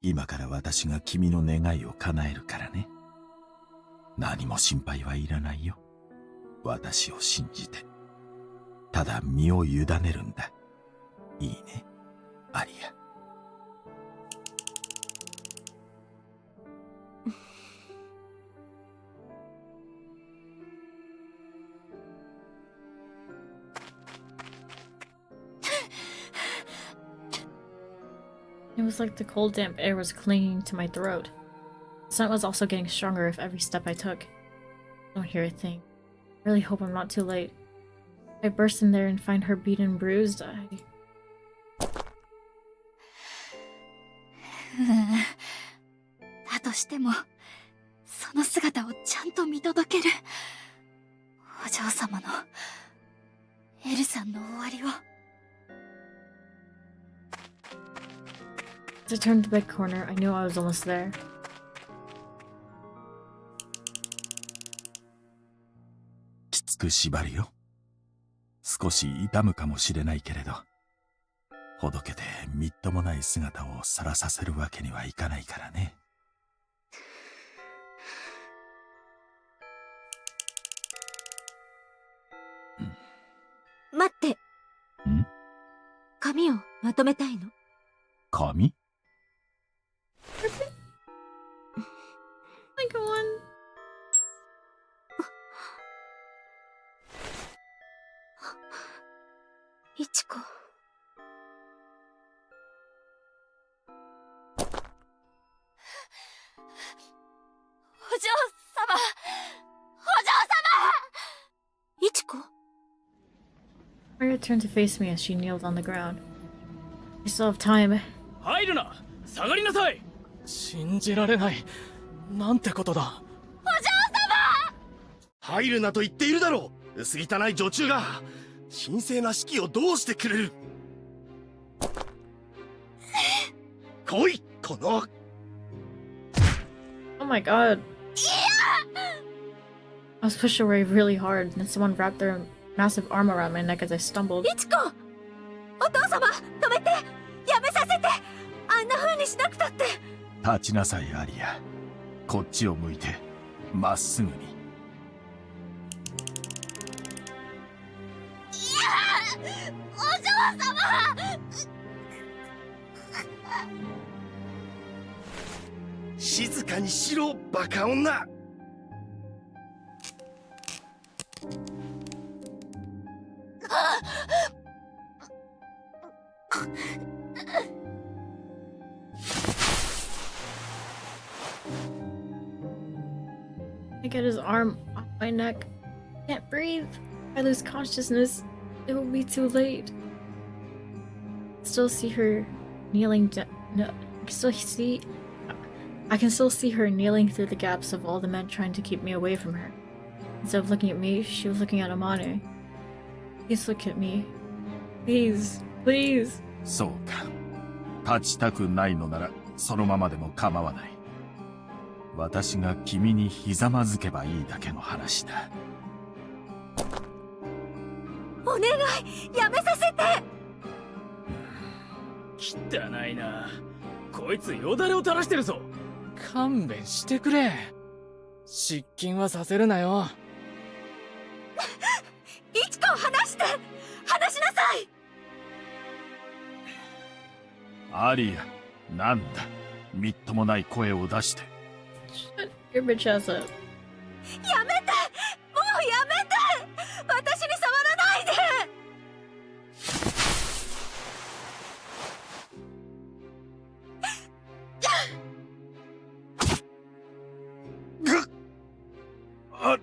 今から私が君の願いを叶えるからね。何も心配はいらないよ。私を信じて。ただ身を委ねるんだ。いいね、アリア。It was like the cold, damp air was clinging to my throat. The scent was also getting stronger with every step I took. I don't hear a thing. I really hope I'm not too late. If I burst in there and find her beaten and bruised, だとしても、その姿をちゃんと見届ける。お嬢様の、エルさんの終わりを。As I turned the bed corner, I knew I was almost there. きつく縛るよ。少し痛むかもしれないけれど、ほどけてみっともない姿を晒させるわけにはいかないからね。待って。ん？髪をまとめたいの。髪？ Like one. いちこ。お嬢様！お嬢様！いちこ？ Maria turned to face me as she kneeled on the ground. I still have time. 入るな！下がりなさい！信じられない。なんてことだ。入るなと言っているだろう。薄汚い女中が神聖な式をどうしてくれる。来い、この。 Oh my god. I was pushed away really hard, and then someone wrapped their massive arm around my neck as I stumbled. いちこ！お父様、止めて！やめさせて！あんな風にしなくたって！立ちなさい、アリア。こっちを向いて、まっすぐに。お嬢様！静かにしろ、バカ女。I get his arm off my neck. I can't breathe. If I lose consciousness, it will be too late. Still see her kneeling no, I can still see her kneeling through the gaps of all the men trying to keep me away from her. Instead of looking at me, she was looking at Amane. Please look at me. Please, please. そうか。立ちたくないのなら、そのままでも構わない。私が君にひざまずけばいいだけの話だ。お願い！やめさせて！汚いな。こいつよだれを垂らしてるぞ。勘弁してくれ。失禁はさせるなよ。いちこ、離して！離しなさい！アリア、なんだ。みっともない声を出して。Shut your bitch ass up. やめて！もうやめて！私に触らないで！アリ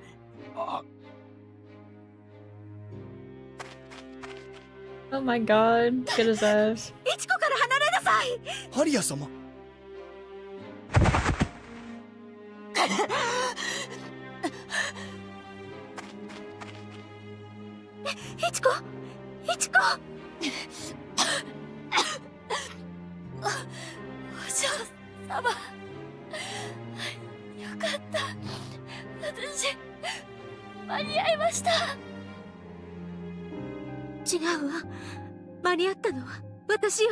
ア。Oh my god, get his ass. イチコから離れなさい。アリア様。イチコ、イチコ。お嬢様、よかった。私間に合いました。違うわ。間に合ったのは私よ。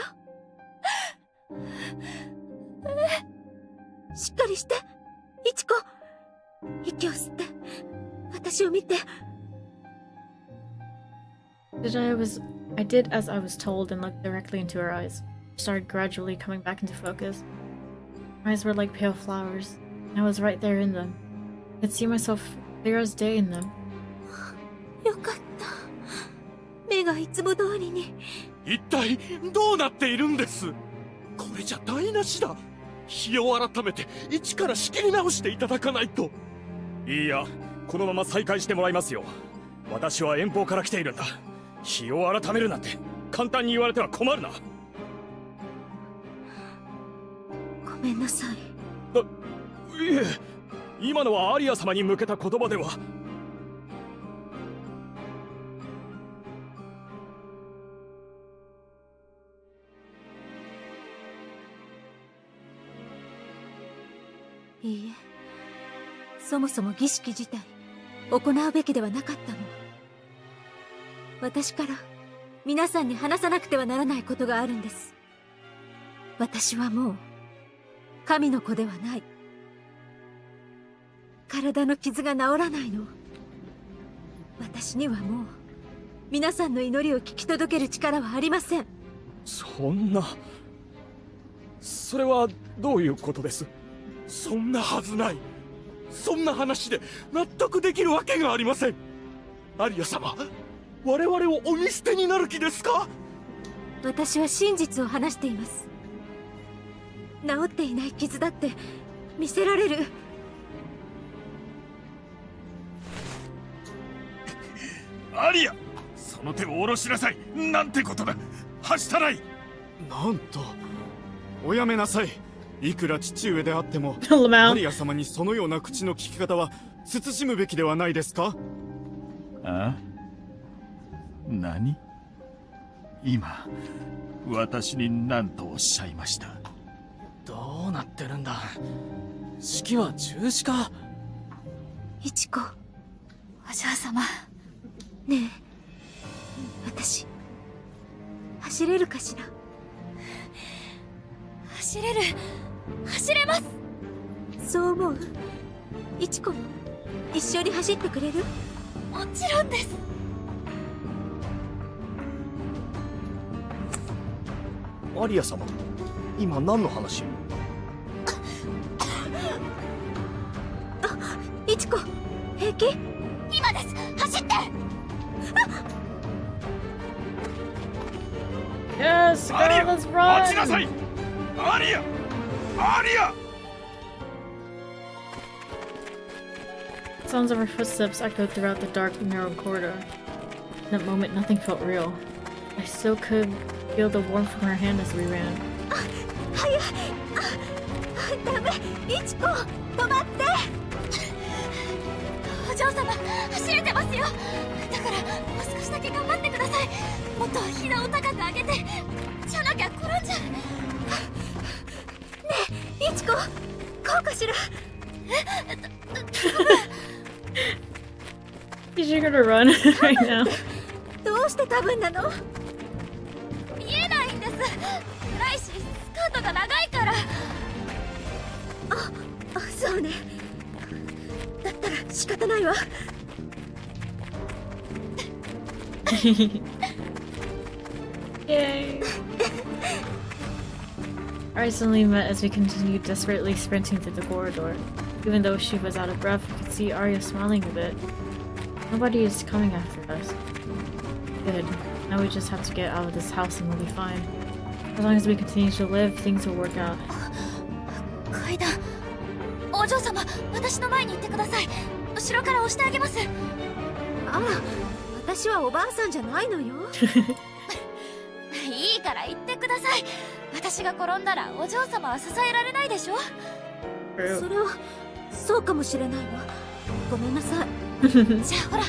しっかりして、イチコ。息を吸って、私を見て。I did as I was told and looked directly into her eyes. She started gradually coming back into focus. Her eyes were like pale flowers, and I was right there in them. I could see myself clear as day in them. よかった。目がいつも通りに。一体どうなっているんです？これじゃ台無しだ。日を改めて一から仕切り直していただかないと。いいや、このまま再開してもらいますよ。私は遠方から来ているんだ。日を改めるなんて簡単に言われては困るな。ごめんなさい。いえ、今のはアリア様に向けた言葉では。いいえ、そもそも儀式自体行うべきではなかったの。私から皆さんに話さなくてはならないことがあるんです。私はもう神の子ではない。体の傷が治らないの。私にはもう皆さんの祈りを聞き届ける力はありません。そんな。それはどういうことです？そんなはずない。そんな話で納得できるわけがありません。アリア様、我々をお見捨てになる気ですか？私は真実を話しています。治っていない傷だって見せられる。アリア、その手を下ろしなさい。なんてことだ。はしたない。なんと、おやめなさい。いくら父上であっても、アリア様にそのような口の利き方は慎むべきではないですか？あ？何？今、私に何とおっしゃいました？どうなってるんだ。式は中止か？イチコ、お嬢様。ねえ、私走れるかしら？走れる。走れます。そう思う？イチコも一緒に走ってくれる？もちろんです。アリア様、今何の話？イチコ、平気？今です。走って。Yes, アリア、 go, let's 待ちなさ run! い。アリア、アリア。 Sounds of her footsteps echoed throughout the dark, narrow corridor. In that moment, nothing felt real. I still could feel the warmth from her hand as we ran. 早い。ダメ。イチコ、止まって。お嬢様、走れてますよ。だからもう少しだけ頑張ってください。もっとひざを高く上げて。じゃなきゃ転んじゃう。ねえ、イチコ、こうかしら？ Is she gonna run right now? どうして多分なの？見えないんです。暗いし、スカートが長いから。そうね。だったら仕方ないわ。Yay! Our eyes suddenly met as we continued desperately sprinting through the corridor. Even though she was out of breath, we could see Aria smiling a bit. Nobody is coming after us. Good. Now we just have to get out of this house and we'll be fine. As long as we continue to live, things will work out. 階段。お嬢様、私の前に行ってください。後ろから押してあげます。あら、私はおばあさんじゃないのよ。いいから言ってください。私が転んだらお嬢様は支えられないでしょ。それはそうかもしれないわ。ごめんなさい。じゃあほら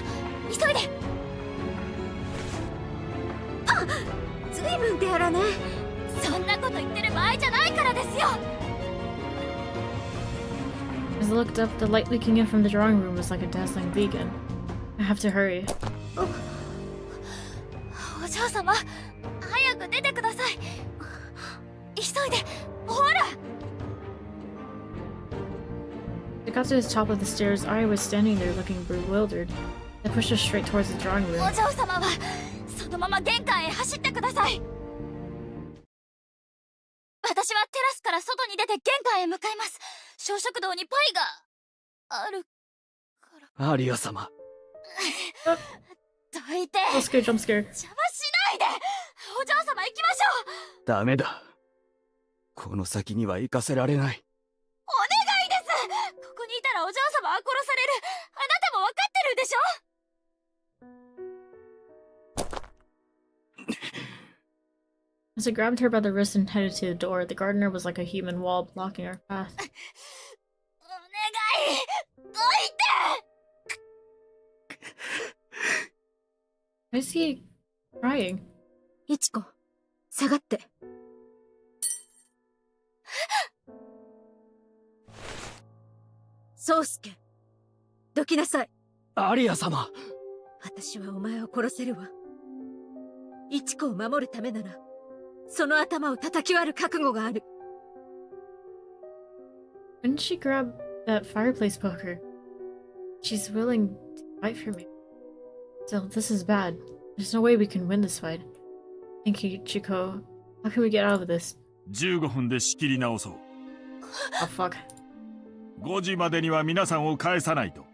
急いで。あ、ずいぶん手荒ね。そんなこと言ってる場合じゃないからですよ。As I looked up, the light leaking in from the drawing room was like a dazzling beacon. I have to hurry. お嬢様、早く出てください。急いで、ほら。I got to the top of the stairs. Aria was standing there looking bewildered. I pushed her straight towards the drawing お room. 嬢様はそのまま玄関へ走ってください。私はテラスから外に出て玄関へ向かいます。小食堂にパイがあるから。アリア様。どいて。 Jump scare, jump scare. 邪魔しないで。お嬢様行きましょう。ダメだ。この先には行かせられない。お願いです。ここにいたらお嬢様は殺される。あなたも分かってるでしょ。As I grabbed her by the wrist and headed to the door, the gardener was like a human wall blocking our path. お願い。どいて。Why is he crying? いちこ、下がって。宗介、どきなさい。アリア様。私はお前を殺せるわ。いちこを守るためなら、その頭を叩き割る覚悟がある。Why didn't she grab that fireplace poker? She's willing to fight for me. Still, this is bad. There's no way we can win this fight. Thank you, Chiko. How can we get out of this? 15分で仕切り直そう。Oh, fuck. 5時までには皆さんを返さないと。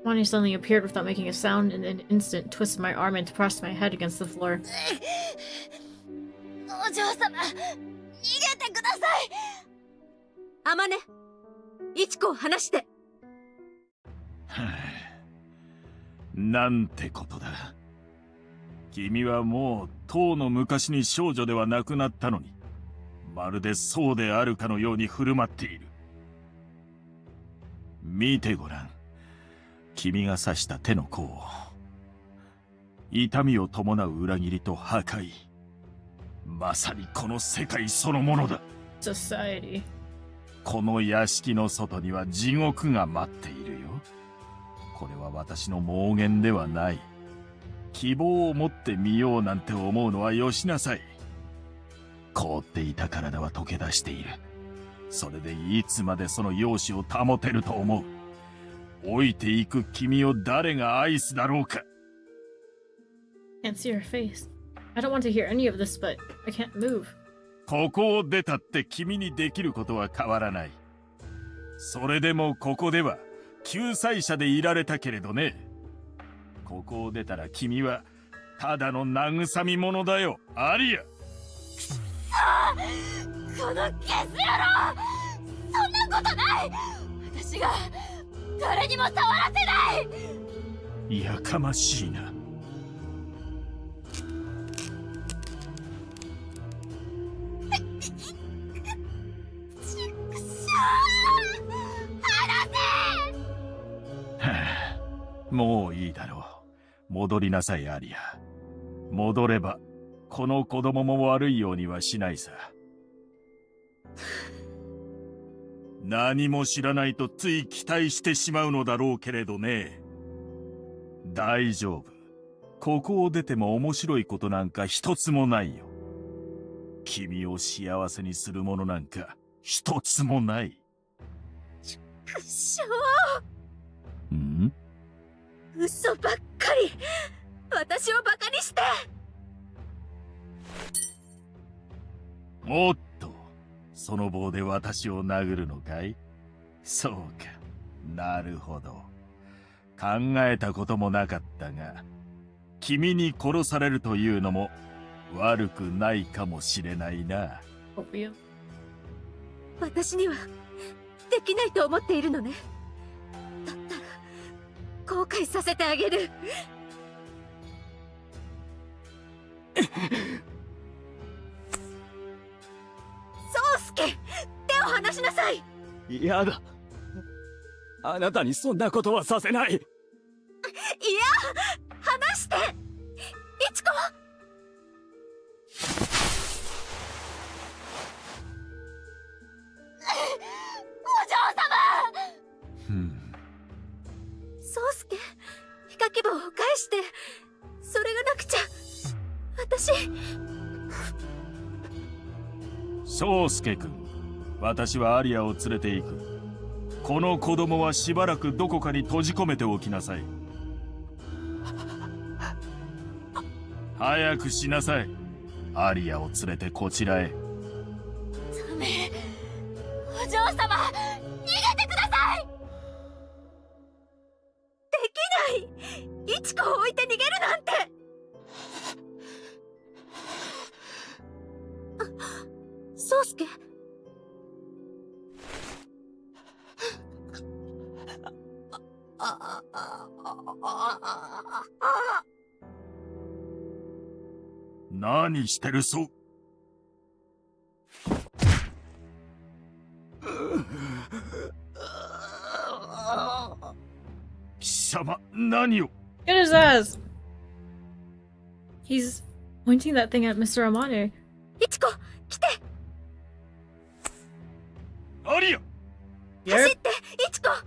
Bonnie suddenly appeared without making a sound and in an instant twisted my arm and pressed my head against the floor. お嬢様、逃げてください。あまね、いちこを離して。はあ、なんてことだ。君はもうとうの昔に少女ではなくなったのに、まるでそうであるかのように振る舞っている。見てごらん。君が刺した手の甲を。痛みを伴う裏切りと破壊。まさにこの世界そのものだ。Society. この屋敷の外には地獄が待っているよ。これは私の妄言ではない。希望を持ってみようなんて思うのはよしなさい。凍っていた体は溶け出している。それでいつまでその容姿を保てると思う。老いていく君を誰が愛すだろうか。Can't see her face. I don't want to hear any of this, but I can't move. ここを出たって君にできることは変わらない。それでもここでは救済者でいられたけれどね。ここを出たら君はただの慰み者だよ、アリア。このゲス野郎、そんなことない。私が誰にも触らせない。やかましいな。もういいだろう。戻りなさい、アリア。戻れば、この子供も悪いようにはしないさ。何も知らないとつい期待してしまうのだろうけれどね。大丈夫。ここを出ても面白いことなんか一つもないよ。君を幸せにするものなんか一つもない。くっしょん？ー、嘘ばっかり。私をバカにして。おっと、その棒で私を殴るのかい？そうか、なるほど。考えたこともなかったが、君に殺されるというのも悪くないかもしれないな。私にはできないと思っているのね。だったら後悔させてあげる。宗介、手を離しなさい。嫌だ。あなたにそんなことはさせない。いや、離して。いちこ。お嬢様。宗介、ヒカキ棒を返して。それがなくちゃ私。宗介君、私はアリアを連れて行く。この子供はしばらくどこかに閉じ込めておきなさい。早くしなさい。アリアを連れてこちらへ。ダメ。お嬢様、逃げてください。できない。いちこを置いて逃げるなんて。宗介。何してるそう。貴様、何を。Get his ass! He's pointing that thing at Mr. Amane. いちこ、来て。アリア。走って、いちこ。お嬢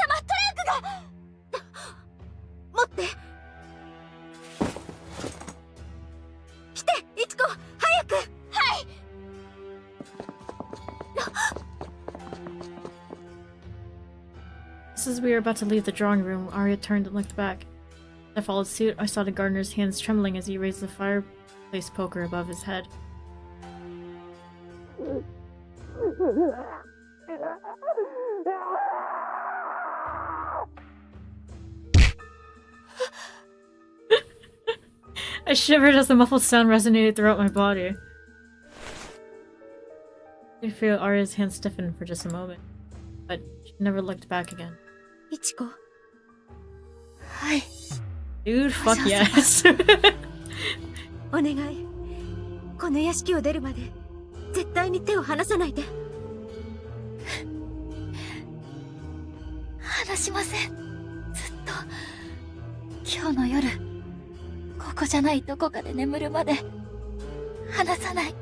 様、トランクが。持って。来て、いちこ、早く。はい。Just as we were about to leave the drawing room, Arya turned and looked back. I followed suit. I saw the gardener's hands trembling as he raised the fireplace poker above his head. I shivered as the muffled sound resonated throughout my body. I could feel Arya's hand stiffen for just a moment, but she never looked back again. いちこ。はい。Dude, fuck yes. お願い。この屋敷を出るまで絶対に手を離さないで。離しません。ずっと今日の夜ここじゃないどこかで眠るまで離さない。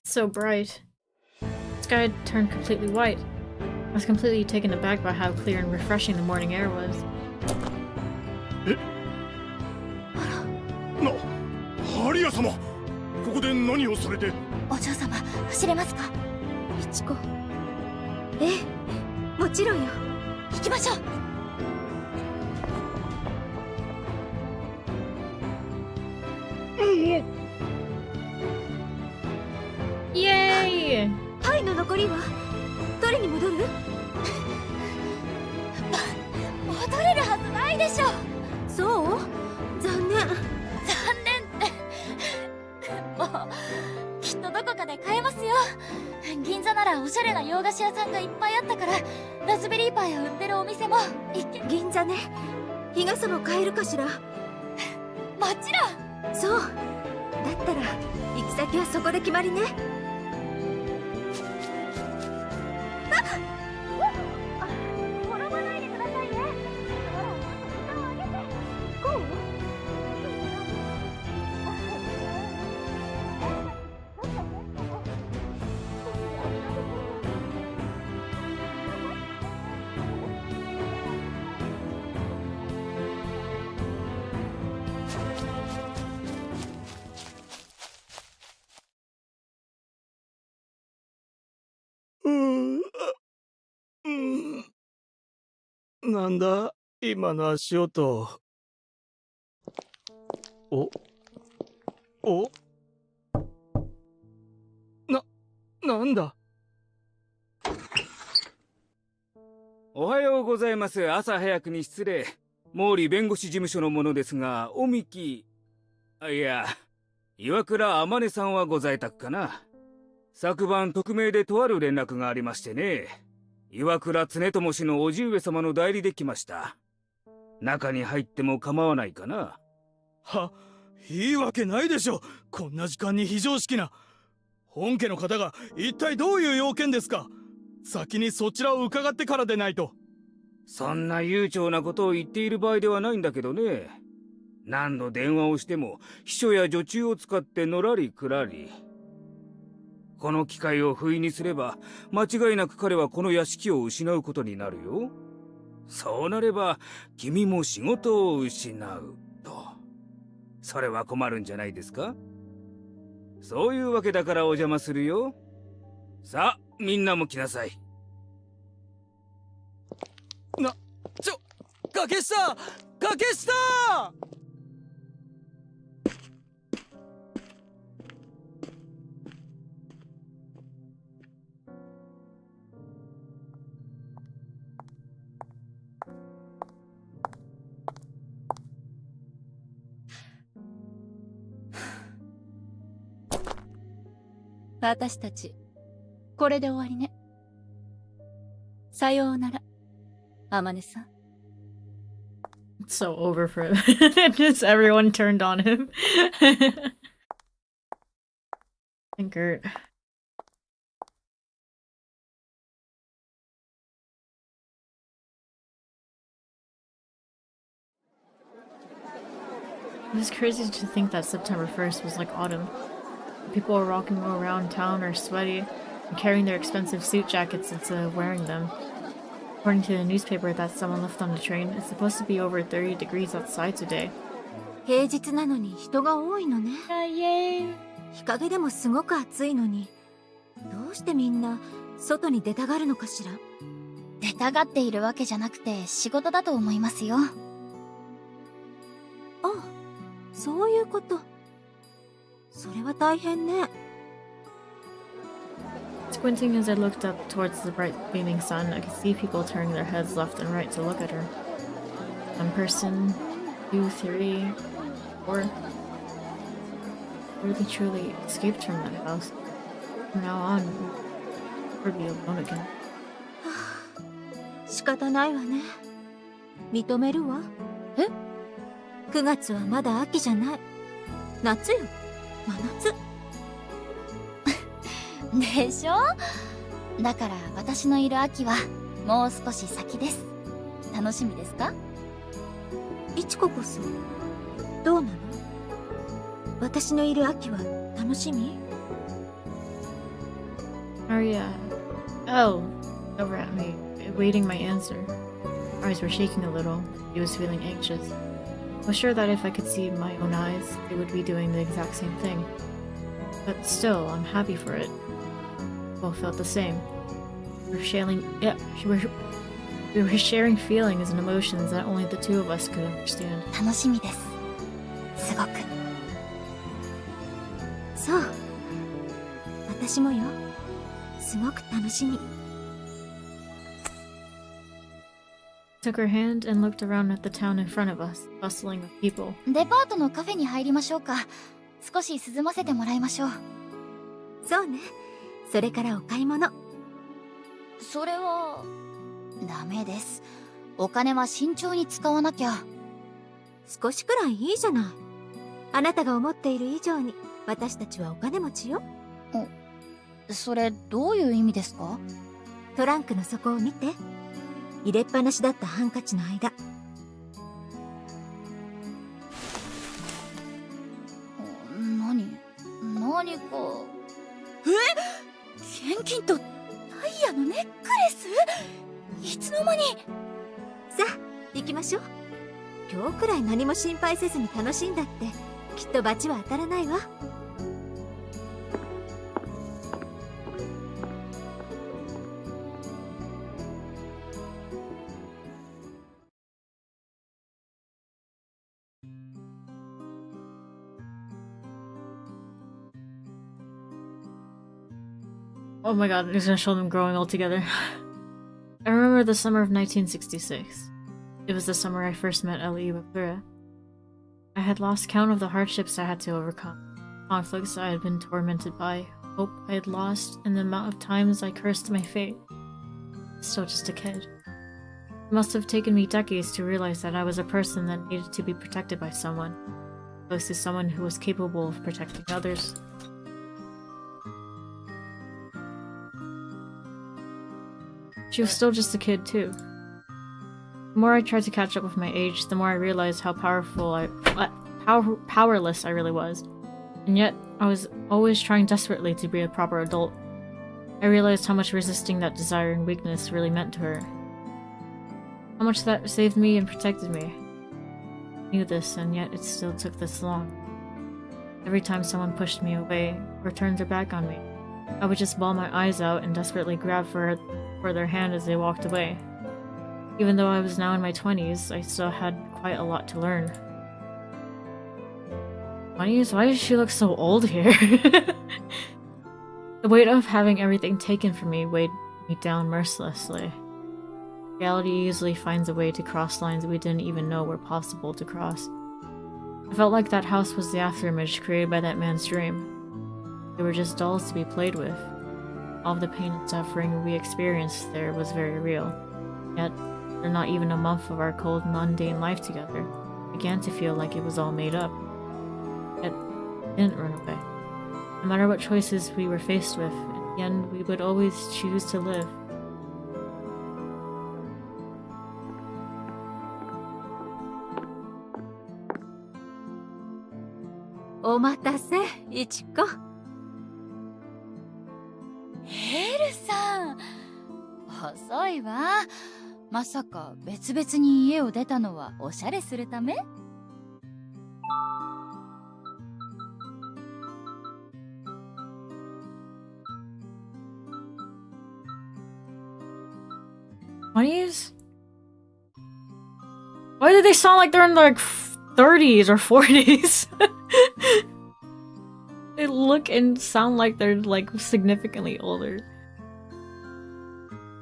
It's so bright. The sky had turned completely white. I was completely taken aback by how clear and refreshing the morning air was. アリア様、ここで何をされて。お嬢様、走れますか。いちこ。ええ、もちろんよ。行きましょう。イエーイ。パイの残りは取りに戻る？戻れるはずないでしょ。そう？残念。残念ってもうきっとどこかで買えますよ。銀座ならおしゃれな洋菓子屋さんがいっぱいあったから、ラズベリーパイを売ってるお店も銀座ね。日傘も買えるかしら。もちろん。そうだったら行き先はそこで決まりね。転ばないでくださいね。ほら、もっと膝を上げて。こう？なんだ今の足音。おなんだ。おはようございます。朝早くに失礼。毛利弁護士事務所の者ですが、おみき、いや、岩倉天音さんはご在宅かな。昨晩匿名でとある連絡がありましてね。岩倉経友氏の叔父上様の代理で来ました。中に入っても構わないかな。いいわけないでしょ。こんな時間に非常識な。本家の方が一体どういう要件ですか。先にそちらを伺ってからでないと。そんな悠長なことを言っている場合ではないんだけどね。何度電話をしても秘書や女中を使ってのらりくらり。この機会を不意にすれば間違いなく彼はこの屋敷を失うことになるよ。そうなれば君も仕事を失うと。それは困るんじゃないですか。そういうわけだからお邪魔するよ。さあみんなも来なさい。崖下崖下。私たちこれで終わりね。さようなら、天音さん。It's so over for him. Just everyone turned on him. And Gert. It was crazy to think that September 1st was like autumn. People were walking around town are sweaty and carrying their expensive suit jackets instead of wearing them. According to the newspaper that someone left on the train, it's supposed to be over 30 degrees outside today. 平日なのに人が多いのね。Yay! 日陰でもすごく暑いのに、どうしてみんな外に出たがるのかしら。出たがっているわけじゃなくて仕事だと思いますよ。ああ、そういうこと。それは大変ね。Squinting as I looked up towards the bright beaming sun, I could see people turning their heads left and right to look at her. One person, 2, 3, 4. Really truly escaped from that house. From now on, we'll never be alone again. 仕方ないわね。認めるわ。え？9月はまだ秋じゃない。夏よ。真夏。でしょ。だから私のいる秋はもう少し先です。楽しみですか？いちここそどうなの？私のいる秋は楽しみ？ Aria. Oh, over at me, awaiting my answer. Her eyes were shaking a little. She was feeling anxious. I was sure that if I could see my own eyes, they would be doing the exact same thing. But still, I'm happy for it. We both felt the same. We were sharing feelings and emotions that only the two of us could understand. 楽しみです。すごく。そう。私もよ。すごく楽しみ。Took her hand and looked around at the town in front of us, bustling with people. デパートのカフェに入りましょうか。少し涼ませてもらいましょう。そうね。それからお買い物。それはダメです。お金は慎重に使わなきゃ。少しくらいいいじゃない。あなたが思っている以上に私たちはお金持ちよ。それどういう意味ですか？トランクの底を見て。入れっぱなしだったハンカチの間。何か。現金とダイヤのネックレス？いつの間に？さあ行きましょう。今日くらい何も心配せずに楽しんだってきっと罰は当たらないわ。Oh my god, he's gonna show them growing old together. I remember the summer of 1966. It was the summer I first met Iwakura. I had lost count of the hardships I had to overcome. conflicts I had been tormented by, hope I had lost, and the amount of times I cursed my fate. Still just a kid. It must have taken me decades to realize that I was a person that needed to be protected by someone, opposed to someone who was capable of protecting others. She was still just a kid, too. The more I tried to catch up with my age, the more I realized how powerless I really was. And yet, I was always trying desperately to be a proper adult. I realized how much resisting that desire and weakness really meant to her. How much that saved me and protected me. I knew this, and yet it still took this long. Every time someone pushed me away, or turned their back on me, I would just bawl my eyes out and desperately grab for their hand as they walked away. Even though I was now in my 20s, I still had quite a lot to learn. 20s? Why does she look so old here? The weight of having everything taken from me weighed me down mercilessly. Reality easily finds a way to cross lines we didn't even know were possible to cross. I felt like that house was the afterimage created by that man's dream. They were just dolls to be played with. All of the pain and suffering we experienced there was very real. Yet, for not even a month of our cold, mundane life together, I began to feel like it was all made up. Yet, it didn't run away. No matter what choices we were faced with, in the end, we would always choose to live. Omatase, Ichiko. エルさん、遅いわ。まさか別々に家を出たのはおしゃれするため？ 20s? Why do they sound like they're in like 30s or 40s? They look and sound like they're like significantly older.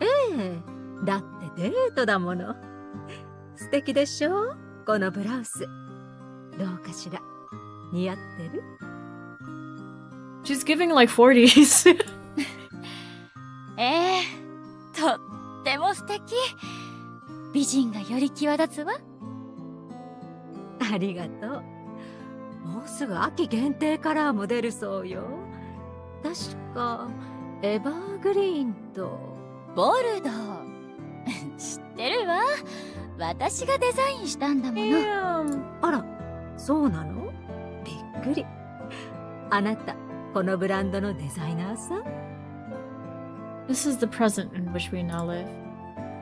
ええ、だってデートだもの。素敵でしょ、このブラウス。どうかしら、似合ってる？ She's giving like 40s. とっても素敵。美人がより際立つわ。ありがとう。もうすぐ秋限定カラーも出るそうよ。確かエバーグリーンとボルドー。知ってるわ。私がデザインしたんだもの。あら、そうなの？びっくり。あなた、このブランドのデザイナーさん？ This is the present in which we now live.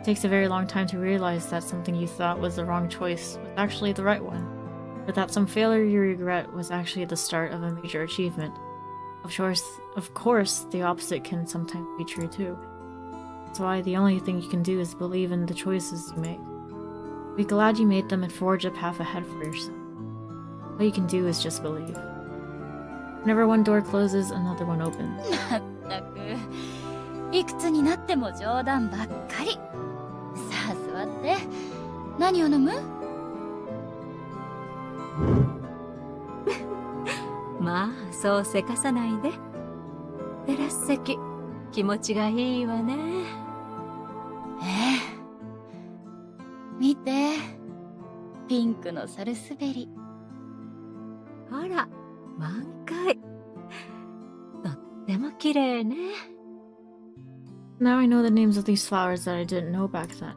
It takes a very long time to realize that something you thought was the wrong choice was actually the right one, or that some failure you regret was actually the start of a major achievement. Of course, the opposite can sometimes be true too. That's why the only thing you can do is believe in the choices you make. Be glad you made them and forge a path ahead for yourself. All you can do is just believe. Whenever one door closes, another one opens. まったく、いくつになっても冗談ばっかり。さあ座って。何を飲む？まあ、そうせかさないで。テラス席、気持ちがいいわね。見て。ピンクのサルスベリ。あら、満開。とっても綺麗ね。Now I know the names of these flowers that I didn't know back then.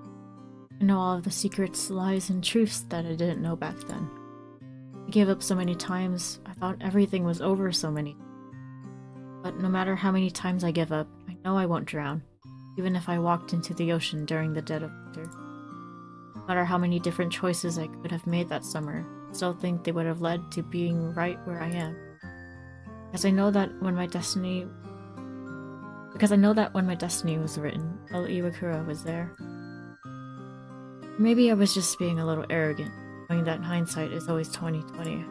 I know all of the secrets, lies, and truths that I didn't know back then. I gave up so many times, I thought everything was over so many. But no matter how many times I give up, I know I won't drown, even if I walked into the ocean during the dead of winter. No matter how many different choices I could have made that summer, I still think they would have led to being right where I am. Because I know that when my destiny was written, iwakura was there. Maybe I was just being a little arrogant, knowing that hindsight is always 20/20.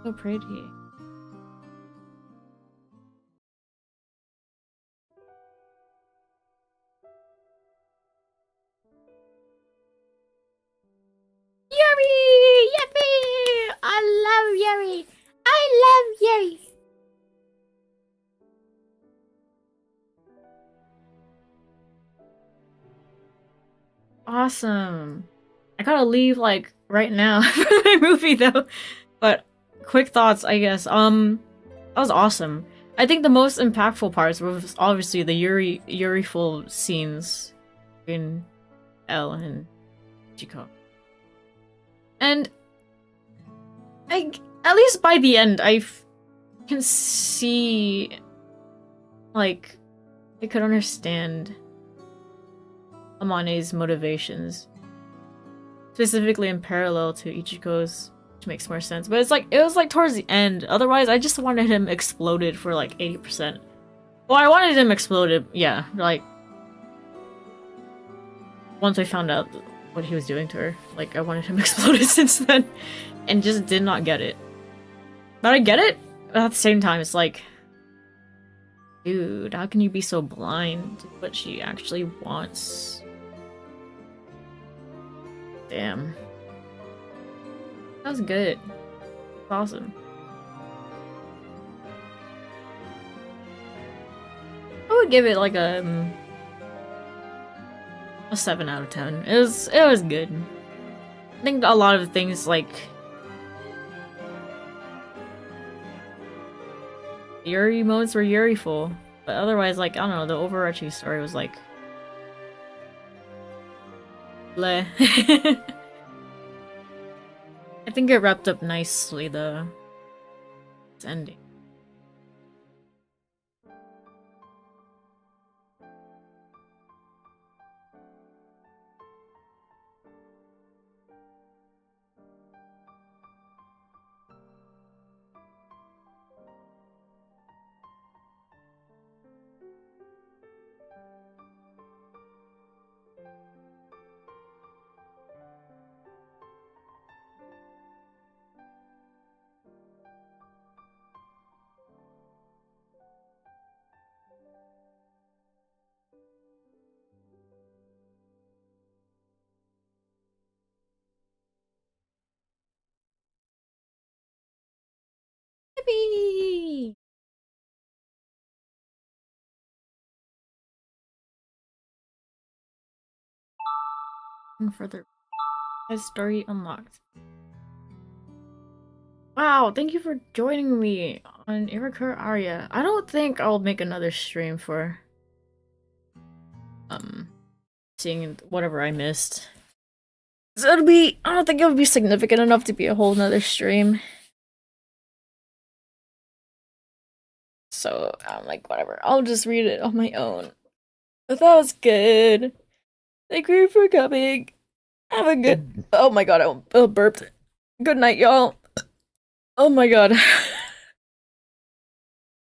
So pretty. Yummy! awesome. I gotta leave like right now for the movie though. But quick thoughts, I guess. That was awesome. I think the most impactful parts was obviously the Yuri-ful scenes in L and Chiko. And at least by the end, I can see, like, I could understand Amane's motivations, specifically in parallel to Ichiko's, which makes more sense. But it was like towards the end. Otherwise, I just wanted him exploded for like 80%. Well, I wanted him exploded, yeah, like once I found out what he was doing to her. Like, I wanted him exploded since then, and just did not get it. But I get it, but at the same time, it's like, dude, how can you be so blind to what she actually wants? Damn. That was good. Awesome. I would give it like a 7 out of 10. It was good. I think a lot of things like Yuri moments were Yuri-ful, but otherwise, like, I don't know, the overarching story was like bleh. I think it wrapped up nicely though. Its ending. Yippee! And further story unlocked. Wow, thank you for joining me on iwakura aria. I don't think I'll make another stream for seeing whatever I missed. So I don't think it would be significant enough to be a whole nother stream. So I'm like, whatever, I'll just read it on my own. But that was good. Thank you for coming. Have a good. Oh my god, I burped. Good night, y'all. Oh my god.